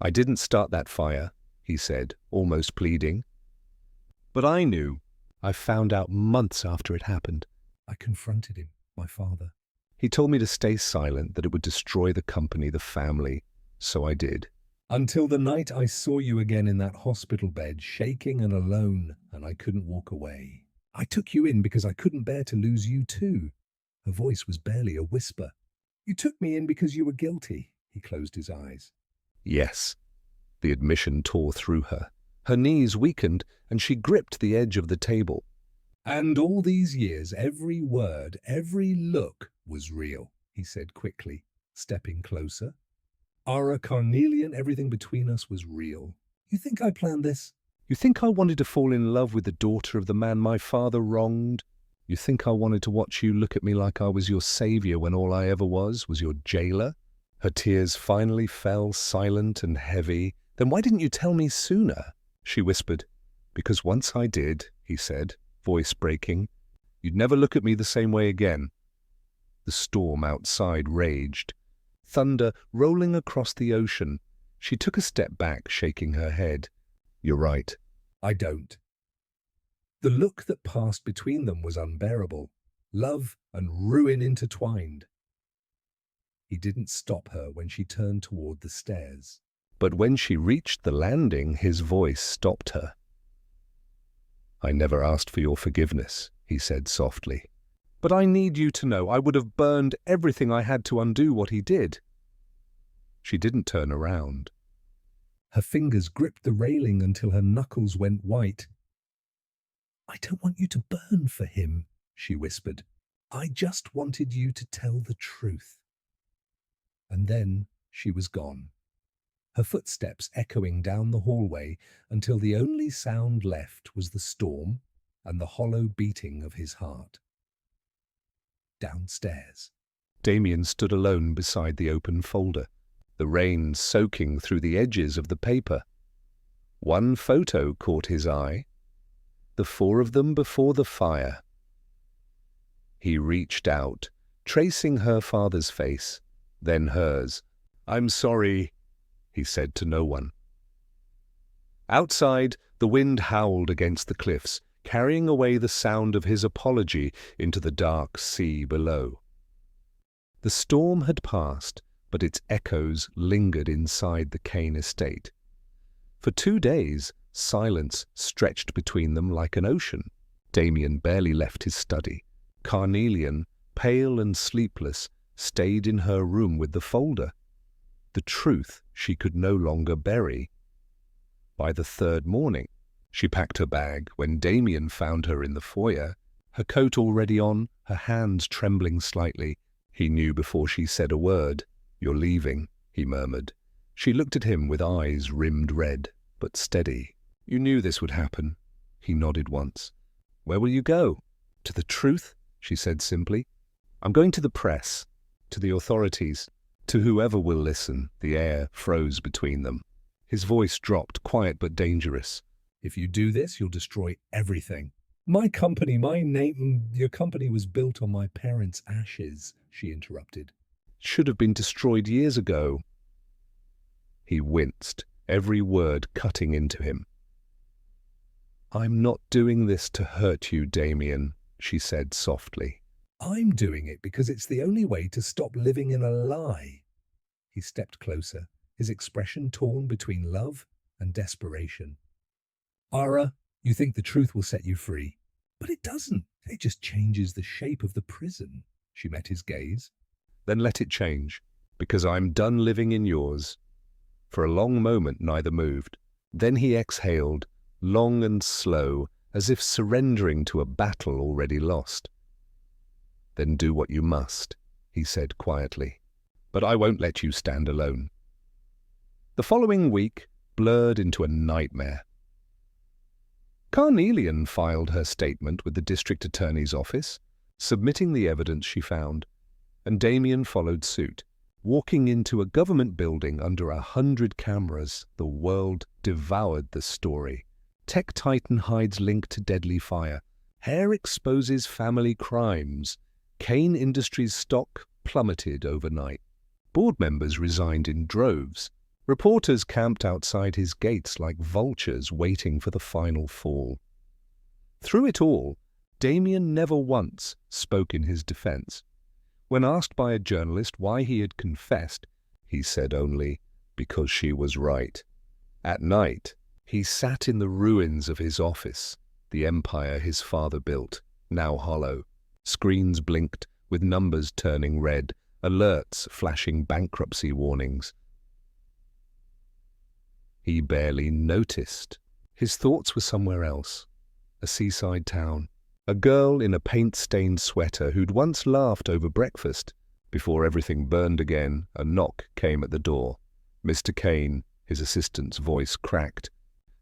"I didn't start that fire," he said, almost pleading. "But I knew. I found out months after it happened. I confronted him, my father. He told me to stay silent, that it would destroy the company, the family. So I did. Until the night I saw you again in that hospital bed, shaking and alone, and I couldn't walk away. I took you in because I couldn't bear to lose you too." Her voice was barely a whisper. "You took me in because you were guilty." He closed his eyes. Yes. The admission tore through her. Her knees weakened, and she gripped the edge of the table. "And all these years, every word, every look was real," he said quickly, stepping closer. "Our carnelian, everything between us was real. You think I planned this? You think I wanted to fall in love with the daughter of the man my father wronged? You think I wanted to watch you look at me like I was your savior when all I ever was your jailer?" Her tears finally fell, silent and heavy. "Then why didn't you tell me sooner?" she whispered. "Because once I did," he said, voice breaking, "you'd never look at me the same way again." The storm outside raged, thunder rolling across the ocean. She took a step back, shaking her head. "You're right. I don't." The look that passed between them was unbearable, love and ruin intertwined. He didn't stop her when she turned toward the stairs. But when she reached the landing, his voice stopped her. "I never asked for your forgiveness," he said softly. "But I need you to know I would have burned everything I had to undo what he did." She didn't turn around. Her fingers gripped the railing until her knuckles went white. "I don't want you to burn for him," she whispered. "I just wanted you to tell the truth." And then she was gone, her footsteps echoing down the hallway until the only sound left was the storm and the hollow beating of his heart. Downstairs, Damien stood alone beside the open folder, the rain soaking through the edges of the paper. One photo caught his eye, the four of them before the fire. He reached out, tracing her father's face, then hers. "I'm sorry," he said to no one. Outside, the wind howled against the cliffs, carrying away the sound of his apology into the dark sea below. The storm had passed, but its echoes lingered inside the Kane estate. For 2 days, silence stretched between them like an ocean. Damien barely left his study. Carnelian, pale and sleepless, stayed in her room with the folder. The truth she could no longer bury. By the 3rd morning, she packed her bag when Damien found her in the foyer, her coat already on, her hands trembling slightly. He knew before she said a word. "You're leaving," he murmured. She looked at him with eyes rimmed red, but steady. "You knew this would happen." He nodded once. "Where will you go?" "To the truth," she said simply. "I'm going to the press, to the authorities, to whoever will listen." The air froze between them. His voice dropped, quiet but dangerous. "If you do this, you'll destroy everything. My company, my name, your company was built on my parents' ashes," she interrupted. "Should have been destroyed years ago." He winced, every word cutting into him. "I'm not doing this to hurt you, Damien," she said softly. "I'm doing it because it's the only way to stop living in a lie." He stepped closer, his expression torn between love and desperation. "Ara, you think the truth will set you free. But it doesn't. It just changes the shape of the prison." She met his gaze. "Then let it change, because I'm done living in yours." For a long moment neither moved. Then he exhaled, long and slow, as if surrendering to a battle already lost. "Then do what you must," he said quietly. "But I won't let you stand alone." The following week blurred into a nightmare. Carnelian filed her statement with the district attorney's office, submitting the evidence she found, and Damien followed suit. Walking into a government building under 100 cameras, the world devoured the story. Tech titan hides link to deadly fire. Hair exposes family crimes. Kane Industries stock plummeted overnight. Board members resigned in droves. Reporters camped outside his gates like vultures waiting for the final fall. Through it all, Damien never once spoke in his defense. When asked by a journalist why he had confessed, he said only, "Because she was right." At night, he sat in the ruins of his office, the empire his father built, now hollow. Screens blinked, with numbers turning red, alerts flashing bankruptcy warnings. He barely noticed. His thoughts were somewhere else. A seaside town. A girl in a paint-stained sweater who'd once laughed over breakfast. Before everything burned again, a knock came at the door. "Mr. Kane," his assistant's voice cracked.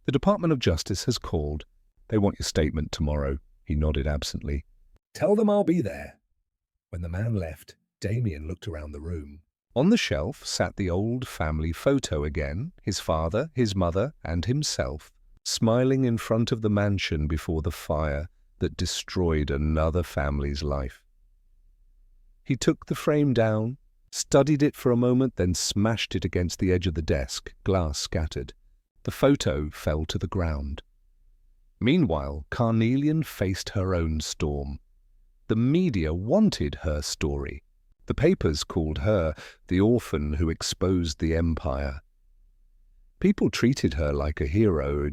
"The Department of Justice has called. They want your statement tomorrow." He nodded absently. "Tell them I'll be there." When the man left, Damien looked around the room. On the shelf sat the old family photo again, his father, his mother, and himself, smiling in front of the mansion before the fire that destroyed another family's life. He took the frame down, studied it for a moment, then smashed it against the edge of the desk, glass scattered. The photo fell to the ground. Meanwhile, Carnelian faced her own storm. The media wanted her story. The papers called her the orphan who exposed the empire. People treated her like a hero,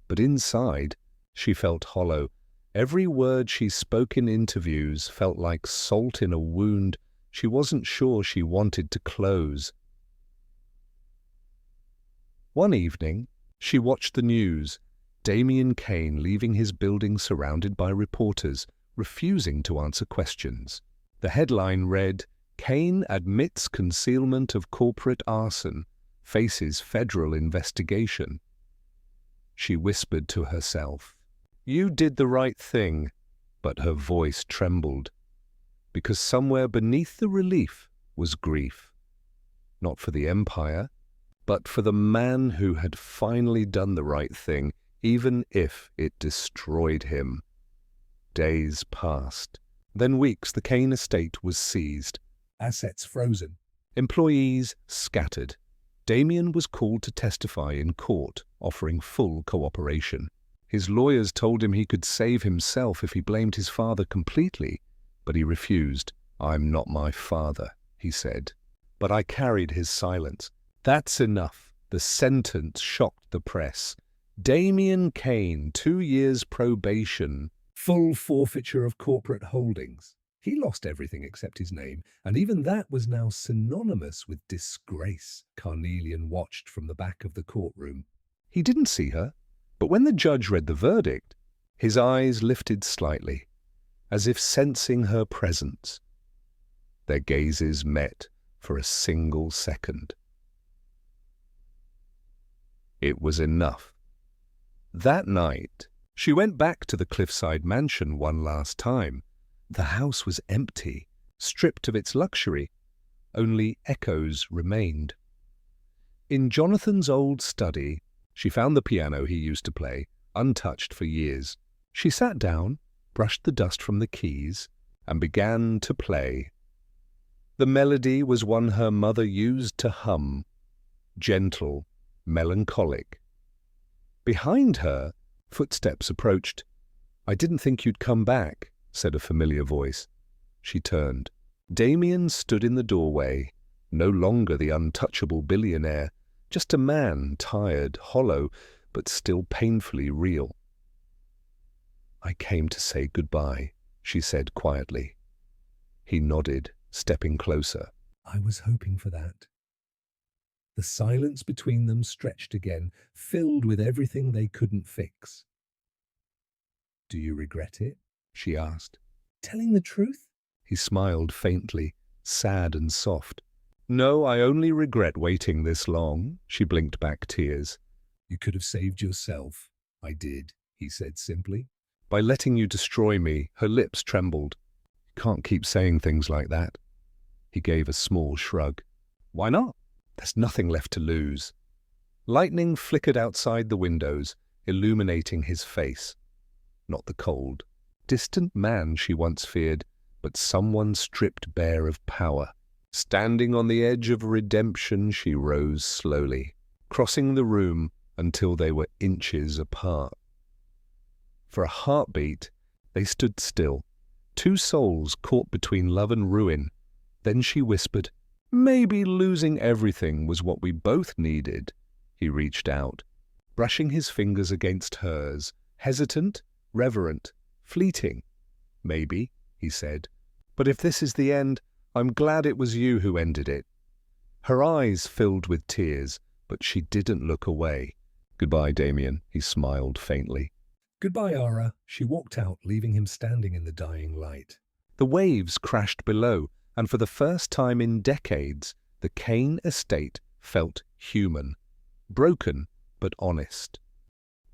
but inside, she felt hollow. Every word she spoke in interviews felt like salt in a wound she wasn't sure she wanted to close. One evening, she watched the news. Damien Kane leaving his building surrounded by reporters, refusing to answer questions. The headline read, "Kane admits concealment of corporate arson, faces federal investigation." She whispered to herself, "You did the right thing," but her voice trembled, because somewhere beneath the relief was grief. Not for the empire, but for the man who had finally done the right thing, even if it destroyed him. Days passed. Then weeks, the Kane estate was seized. Assets frozen. Employees scattered. Damien was called to testify in court, offering full cooperation. His lawyers told him he could save himself if he blamed his father completely, but he refused. "I'm not my father," he said. But I carried his silence. That's enough. The sentence shocked the press. Damien Kane, 2 years probation, full forfeiture of corporate holdings. He lost everything except his name, and even that was now synonymous with disgrace. Carnelian watched from the back of the courtroom. He didn't see her, but when the judge read the verdict, his eyes lifted slightly, as if sensing her presence. Their gazes met for a single second. It was enough. That night, she went back to the cliffside mansion one last time. The house was empty, stripped of its luxury. Only echoes remained. In Jonathan's old study, she found the piano he used to play, untouched for years. She sat down, brushed the dust from the keys, and began to play. The melody was one her mother used to hum, gentle, melancholic. Behind her, footsteps approached. "I didn't think you'd come back," said a familiar voice. She turned. Damien stood in the doorway, no longer the untouchable billionaire, just a man, tired, hollow, but still painfully real. "I came to say goodbye," she said quietly. He nodded, stepping closer. "I was hoping for that." The silence between them stretched again, filled with everything they couldn't fix. "Do you regret it?" she asked. "Telling the truth?" He smiled faintly, sad and soft. "No, I only regret waiting this long." She blinked back tears. "You could have saved yourself." "I did," he said simply. "By letting you destroy me." Her lips trembled. "You can't keep saying things like that." He gave a small shrug. "Why not? There's nothing left to lose." Lightning flickered outside the windows, illuminating his face. Not the cold, distant man she once feared, but someone stripped bare of power. Standing on the edge of redemption, she rose slowly, crossing the room until they were inches apart. For a heartbeat, they stood still, two souls caught between love and ruin. Then she whispered, "Maybe losing everything was what we both needed." He reached out, brushing his fingers against hers, hesitant, reverent, fleeting. "Maybe," he said, "but if this is the end, I'm glad it was you who ended it." Her eyes filled with tears, but she didn't look away. "Goodbye, Damien," he smiled faintly. "Goodbye, Ara." She walked out, leaving him standing in the dying light. The waves crashed below, and for the first time in decades, the Kane estate felt human, broken but honest.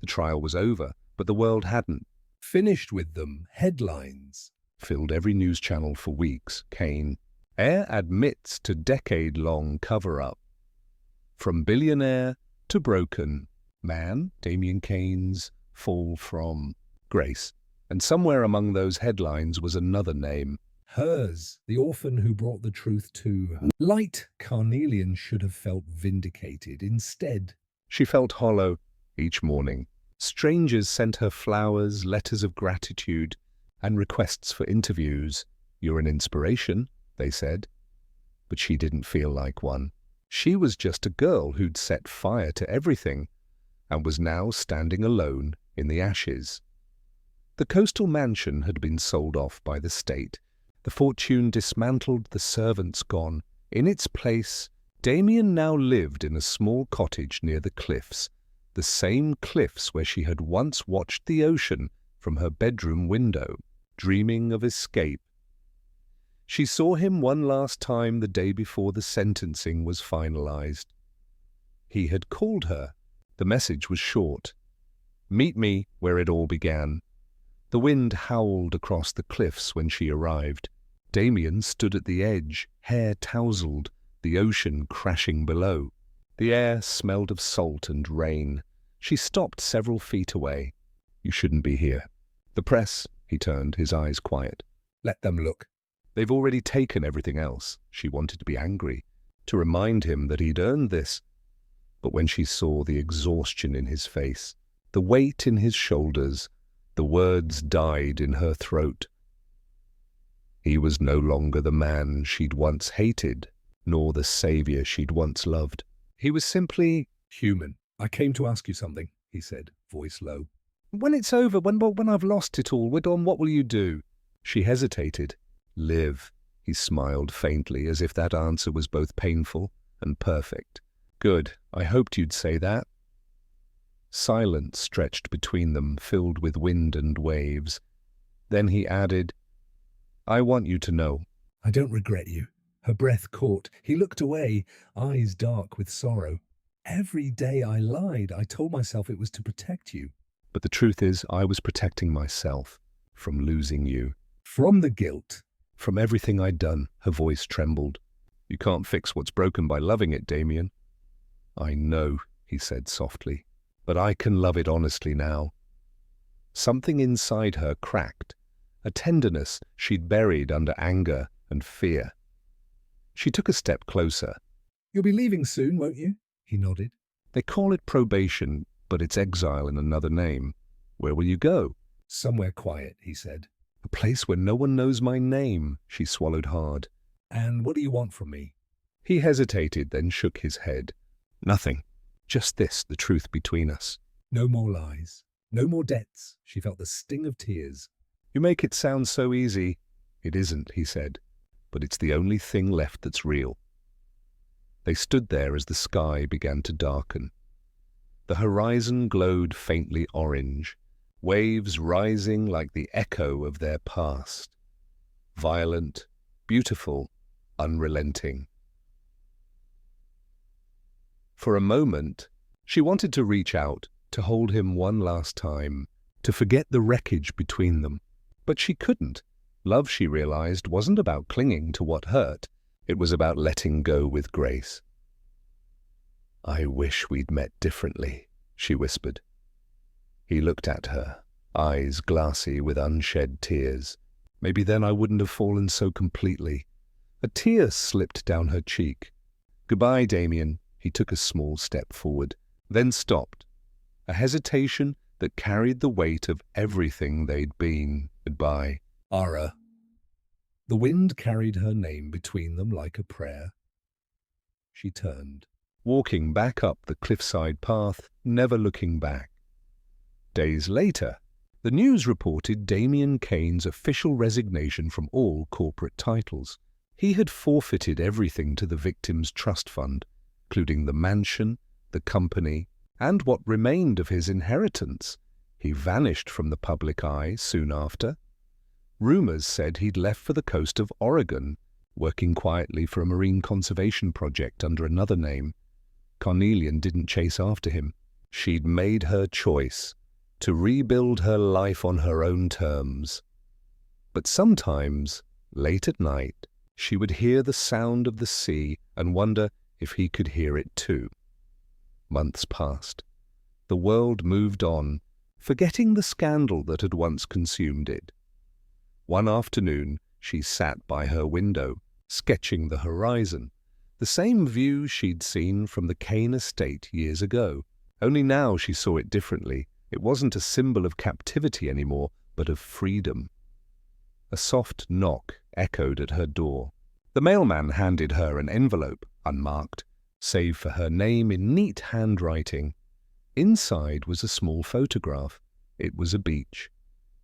The trial was over, but the world hadn't. Finished with them, headlines filled every news channel for weeks. Kane, heir admits to decade-long cover-up. From billionaire to broken man, Damien Kane's fall from grace. And somewhere among those headlines was another name. Hers, the orphan who brought the truth to her. Light Carnelian should have felt vindicated. Instead, she felt hollow each morning. Strangers sent her flowers, letters of gratitude, and requests for interviews. "You're an inspiration," they said. But she didn't feel like one. She was just a girl who'd set fire to everything, and was now standing alone in the ashes. The coastal mansion had been sold off by the state. The fortune dismantled, the servants gone. In its place, Damien now lived in a small cottage near the cliffs, the same cliffs where she had once watched the ocean from her bedroom window, dreaming of escape. She saw him one last time the day before the sentencing was finalized. He had called her. The message was short. "Meet me where it all began." The wind howled across the cliffs when she arrived. Damien stood at the edge, hair tousled, the ocean crashing below. The air smelled of salt and rain. She stopped several feet away. "You shouldn't be here." "The press," he turned, his eyes quiet. Let them look. They've already taken everything else. She wanted to be angry, to remind him that he'd earned this. But when she saw the exhaustion in his face, the weight in his shoulders, the words died in her throat. He was no longer the man she'd once hated, nor the savior she'd once loved. He was simply human. I came to ask you something, he said, voice low. When it's over, when I've lost it all, what will you do? She hesitated. Live, he smiled faintly, as if that answer was both painful and perfect. Good, I hoped you'd say that. Silence stretched between them, filled with wind and waves. Then he added, I want you to know. I don't regret you. Her breath caught. He looked away, eyes dark with sorrow. Every day I lied. I told myself it was to protect you. But the truth is, I was protecting myself from losing you. From the guilt. From everything I'd done. Her voice trembled. You can't fix what's broken by loving it, Damien. I know, he said softly, but I can love it honestly now. Something inside her cracked, a tenderness she'd buried under anger and fear. She took a step closer. You'll be leaving soon, won't you? He nodded. They call it probation, but it's exile in another name. Where will you go? Somewhere quiet, he said. A place where no one knows my name, she swallowed hard. And what do you want from me? He hesitated, then shook his head. Nothing. Just this, the truth between us. No more lies. No more debts. She felt the sting of tears. You make it sound so easy. It isn't, he said, but it's the only thing left that's real. They stood there as the sky began to darken. The horizon glowed faintly orange, waves rising like the echo of their past. Violent, beautiful, unrelenting. For a moment, she wanted to reach out, to hold him one last time, to forget the wreckage between them. But she couldn't. Love, she realized, wasn't about clinging to what hurt. It was about letting go with grace. I wish we'd met differently, she whispered. He looked at her, eyes glassy with unshed tears. Maybe then I wouldn't have fallen so completely. A tear slipped down her cheek. Goodbye, Damien. He took a small step forward, then stopped. A hesitation that carried the weight of everything they'd been. Goodbye, Ara. The wind carried her name between them like a prayer. She turned, walking back up the cliffside path, never looking back. Days later, the news reported Damien Kane's official resignation from all corporate titles. He had forfeited everything to the victims' trust fund, including the mansion, the company, and what remained of his inheritance. He vanished from the public eye soon after. Rumors said he'd left for the coast of Oregon, working quietly for a marine conservation project under another name. Carnelian didn't chase after him. She'd made her choice, to rebuild her life on her own terms. But sometimes, late at night, she would hear the sound of the sea and wonder if he could hear it too. Months passed. The world moved on, forgetting the scandal that had once consumed it. One afternoon, she sat by her window, sketching the horizon, the same view she'd seen from the Kane estate years ago. Only now she saw it differently. It wasn't a symbol of captivity anymore, but of freedom. A soft knock echoed at her door. The mailman handed her an envelope, unmarked, save for her name in neat handwriting. Inside was a small photograph. It was a beach.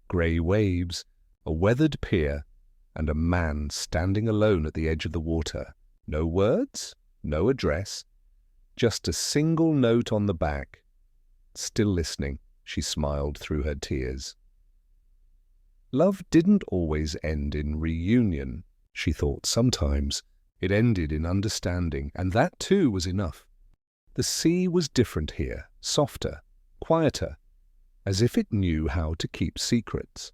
Grey waves, a weathered pier, and a man standing alone at the edge of the water. No words, no address, just a single note on the back. Still listening, she smiled through her tears. Love didn't always end in reunion, she thought sometimes. It ended in understanding, and that too was enough. The sea was different here, softer, quieter, as if it knew how to keep secrets.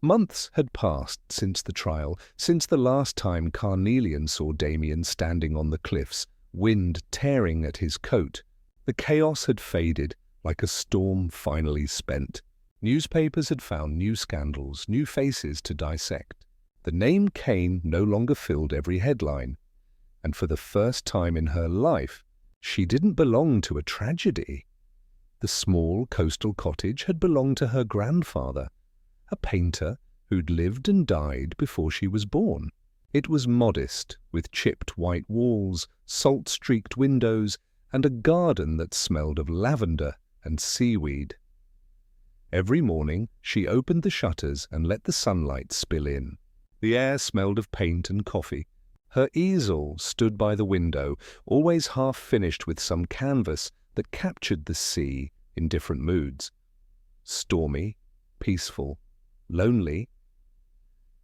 Months had passed since the trial, since the last time Carnelian saw Damien standing on the cliffs, wind tearing at his coat. The chaos had faded, like a storm finally spent. Newspapers had found new scandals, new faces to dissect. The name Kane no longer filled every headline, and for the first time in her life, she didn't belong to a tragedy. The small coastal cottage had belonged to her grandfather, a painter who'd lived and died before she was born. It was modest, with chipped white walls, salt-streaked windows, and a garden that smelled of lavender and seaweed. Every morning she opened the shutters and let the sunlight spill in. The air smelled of paint and coffee. Her easel stood by the window, always half finished with some canvas that captured the sea in different moods. Stormy, peaceful, lonely.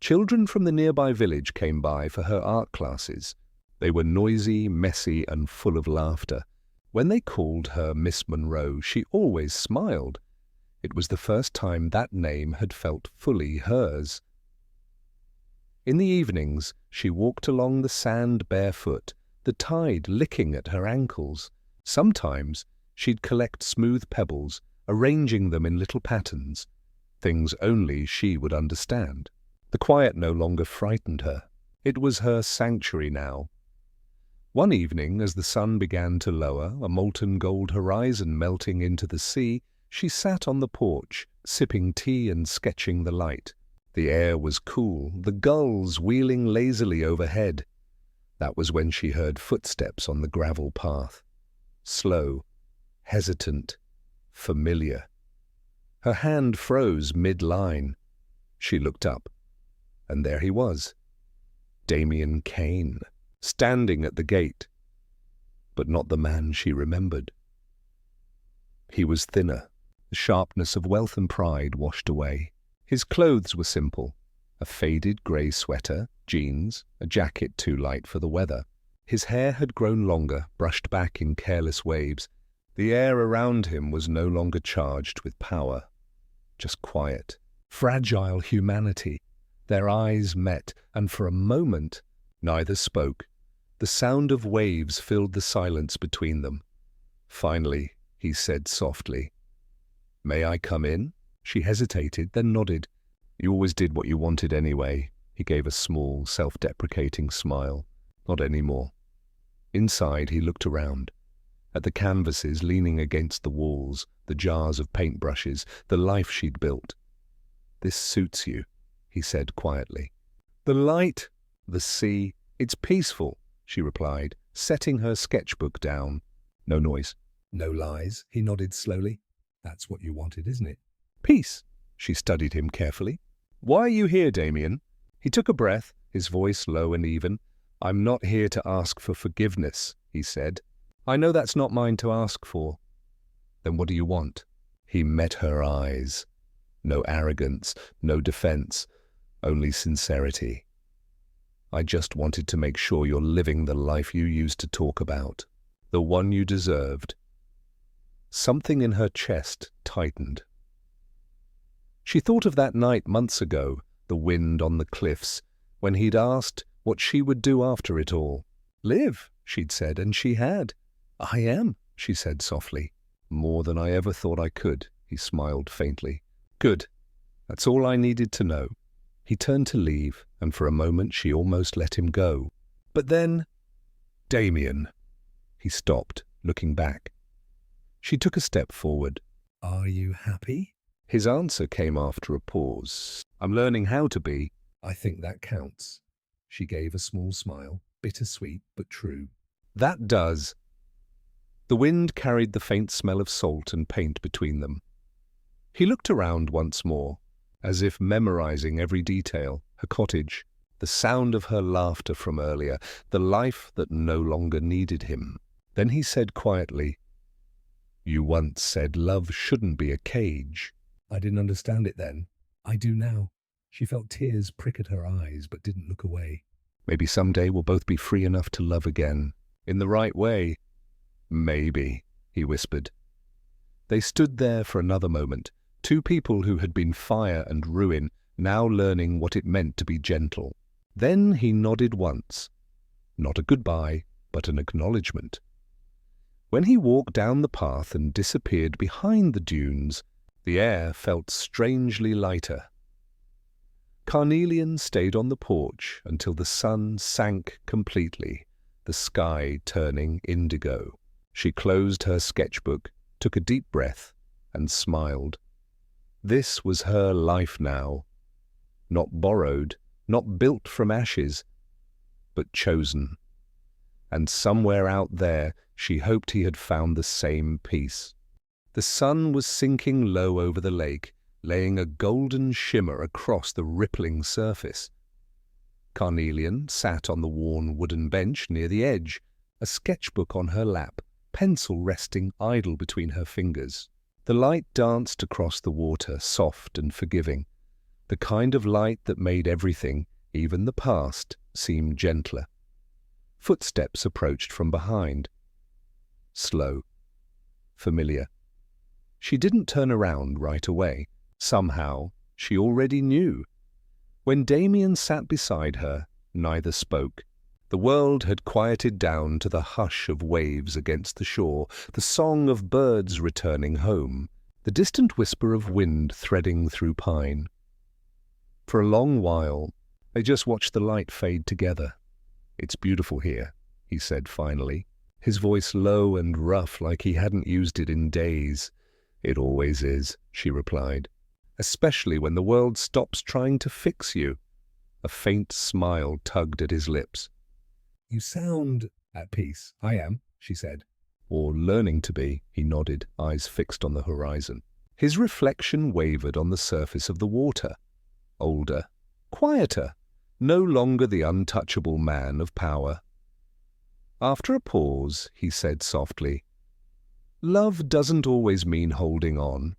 Children from the nearby village came by for her art classes. They were noisy, messy, and full of laughter. When they called her Miss Monroe, she always smiled. It was the first time that name had felt fully hers. In the evenings, she walked along the sand barefoot, the tide licking at her ankles. Sometimes she'd collect smooth pebbles, arranging them in little patterns, things only she would understand. The quiet no longer frightened her. It was her sanctuary now. One evening, as the sun began to lower, a molten gold horizon melting into the sea, she sat on the porch, sipping tea and sketching the light. The air was cool, the gulls wheeling lazily overhead. That was when she heard footsteps on the gravel path. Slow, hesitant, familiar. Her hand froze mid-line. She looked up, and there he was, Damien Kane, standing at the gate, but not the man she remembered. He was thinner, the sharpness of wealth and pride washed away. His clothes were simple, a faded grey sweater, jeans, a jacket too light for the weather. His hair had grown longer, brushed back in careless waves. The air around him was no longer charged with power, just quiet, fragile humanity. Their eyes met, and for a moment neither spoke. The sound of waves filled the silence between them. Finally, he said softly, "May I come in?" She hesitated, then nodded. "You always did what you wanted anyway." He gave a small, self-deprecating smile. "Not anymore." Inside, he looked around. At the canvases leaning against the walls, the jars of paintbrushes, the life she'd built. "This suits you," he said quietly. "The light, the sea, it's peaceful," she replied, setting her sketchbook down. "No noise." "No lies," he nodded slowly. "That's what you wanted, isn't it?" "Peace." She studied him carefully. "Why are you here, Damien?" He took a breath, his voice low and even. "I'm not here to ask for forgiveness," he said. "I know that's not mine to ask for." "Then what do you want?" He met her eyes. No arrogance, no defense, only sincerity. "I just wanted to make sure you're living the life you used to talk about, the one you deserved." Something in her chest tightened. She thought of that night months ago, the wind on the cliffs, when he'd asked what she would do after it all. "Live," she'd said, and she had. "I am," she said softly. "More than I ever thought I could," he smiled faintly. "Good. That's all I needed to know." He turned to leave, and for a moment she almost let him go. But then, "Damien." He stopped, looking back. She took a step forward. "Are you happy?" His answer came after a pause. "I'm learning how to be." "I think that counts." She gave a small smile, bittersweet but true. "That does." The wind carried the faint smell of salt and paint between them. He looked around once more, as if memorizing every detail, her cottage, the sound of her laughter from earlier, the life that no longer needed him. Then he said quietly, "You once said love shouldn't be a cage." I didn't understand it then. I do now. She felt tears prick at her eyes, but didn't look away. "Maybe someday we'll both be free enough to love again. In the right way." "Maybe," he whispered. They stood there for another moment, two people who had been fire and ruin, now learning what it meant to be gentle. Then he nodded once. Not a goodbye, but an acknowledgement. When he walked down the path and disappeared behind the dunes, the air felt strangely lighter. Carnelian stayed on the porch until the sun sank completely, the sky turning indigo. She closed her sketchbook, took a deep breath, and smiled. This was her life now. Not borrowed, not built from ashes, but chosen. And somewhere out there, she hoped he had found the same peace. The sun was sinking low over the lake, laying a golden shimmer across the rippling surface. Carnelian sat on the worn wooden bench near the edge, a sketchbook on her lap, pencil resting idle between her fingers. The light danced across the water, soft and forgiving, the kind of light that made everything, even the past, seem gentler. Footsteps approached from behind. Slow. Familiar. She didn't turn around right away. Somehow, she already knew. When Damien sat beside her, neither spoke. The world had quieted down to the hush of waves against the shore, the song of birds returning home, the distant whisper of wind threading through pine. For a long while, they just watched the light fade together. "It's beautiful here," he said finally, his voice low and rough like he hadn't used it in days. "It always is," she replied, "especially when the world stops trying to fix you." A faint smile tugged at his lips. "You sound at peace." "I am," she said. "Or learning to be," he nodded, eyes fixed on the horizon. His reflection wavered on the surface of the water. Older, quieter, no longer the untouchable man of power. After a pause, he said softly, "Love doesn't always mean holding on."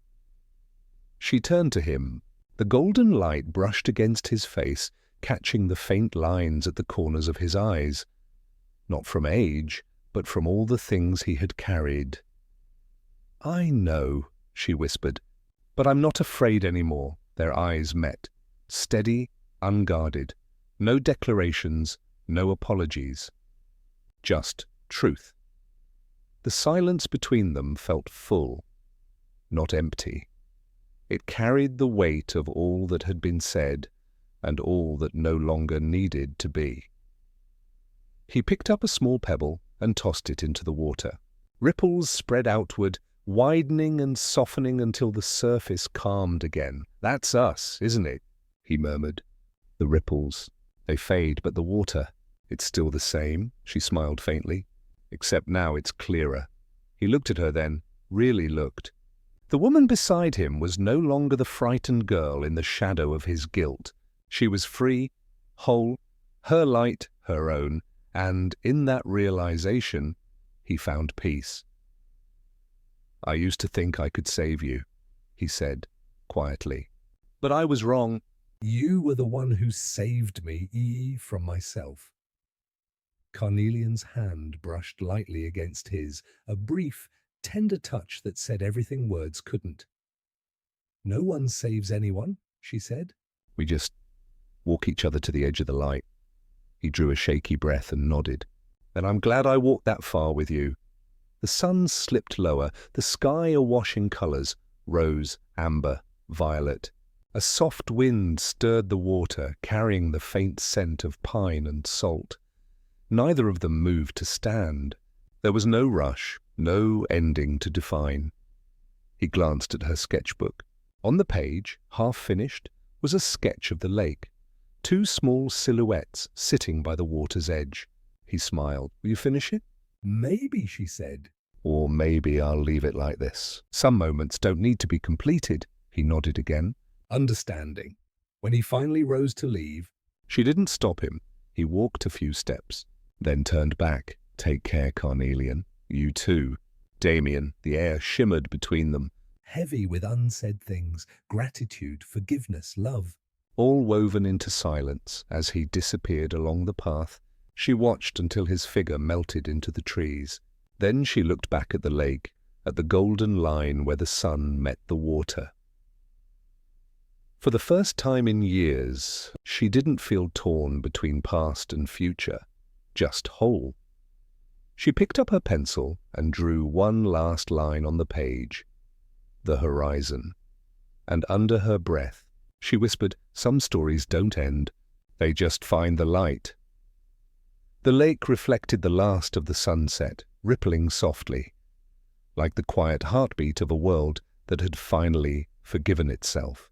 She turned to him. The golden light brushed against his face, catching the faint lines at the corners of his eyes. Not from age, but from all the things he had carried. "I know," she whispered, "but I'm not afraid anymore." Their eyes met, steady, unguarded. No declarations, no apologies. Just truth. The silence between them felt full, not empty. It carried the weight of all that had been said and all that no longer needed to be. He picked up a small pebble and tossed it into the water. Ripples spread outward, widening and softening until the surface calmed again. "That's us, isn't it?" he murmured. "The ripples. They fade, but the water, it's still the same," she smiled faintly. "Except now it's clearer." He looked at her then, really looked. The woman beside him was no longer the frightened girl in the shadow of his guilt. She was free, whole, her light, her own, and in that realization, he found peace. "I used to think I could save you," he said, quietly. "But I was wrong." "You were the one who saved me from myself." Carnelian's hand brushed lightly against his, a brief, tender touch that said everything words couldn't. "No one saves anyone," she said. "We just walk each other to the edge of the light." He drew a shaky breath and nodded. "And I'm glad I walked that far with you." The sun slipped lower, the sky awash in colors, rose, amber, violet. A soft wind stirred the water, carrying the faint scent of pine and salt. Neither of them moved to stand. There was no rush, no ending to define. He glanced at her sketchbook. On the page, half finished, was a sketch of the lake. Two small silhouettes sitting by the water's edge. He smiled. "Will you finish it?" "Maybe," she said. "Or maybe I'll leave it like this. Some moments don't need to be completed." He nodded again, understanding. When he finally rose to leave, she didn't stop him. He walked a few steps, then turned back. "Take care, Carnelian. You too." Damien, the air shimmered between them, heavy with unsaid things, gratitude, forgiveness, love. All woven into silence as he disappeared along the path. She watched until his figure melted into the trees. Then she looked back at the lake, at the golden line where the sun met the water. For the first time in years, she didn't feel torn between past and future, just whole. She picked up her pencil and drew one last line on the page, the horizon, and under her breath, She whispered, "Some stories don't end. They just find the light." The lake reflected the last of the sunset, rippling softly, like the quiet heartbeat of a world that had finally forgiven itself.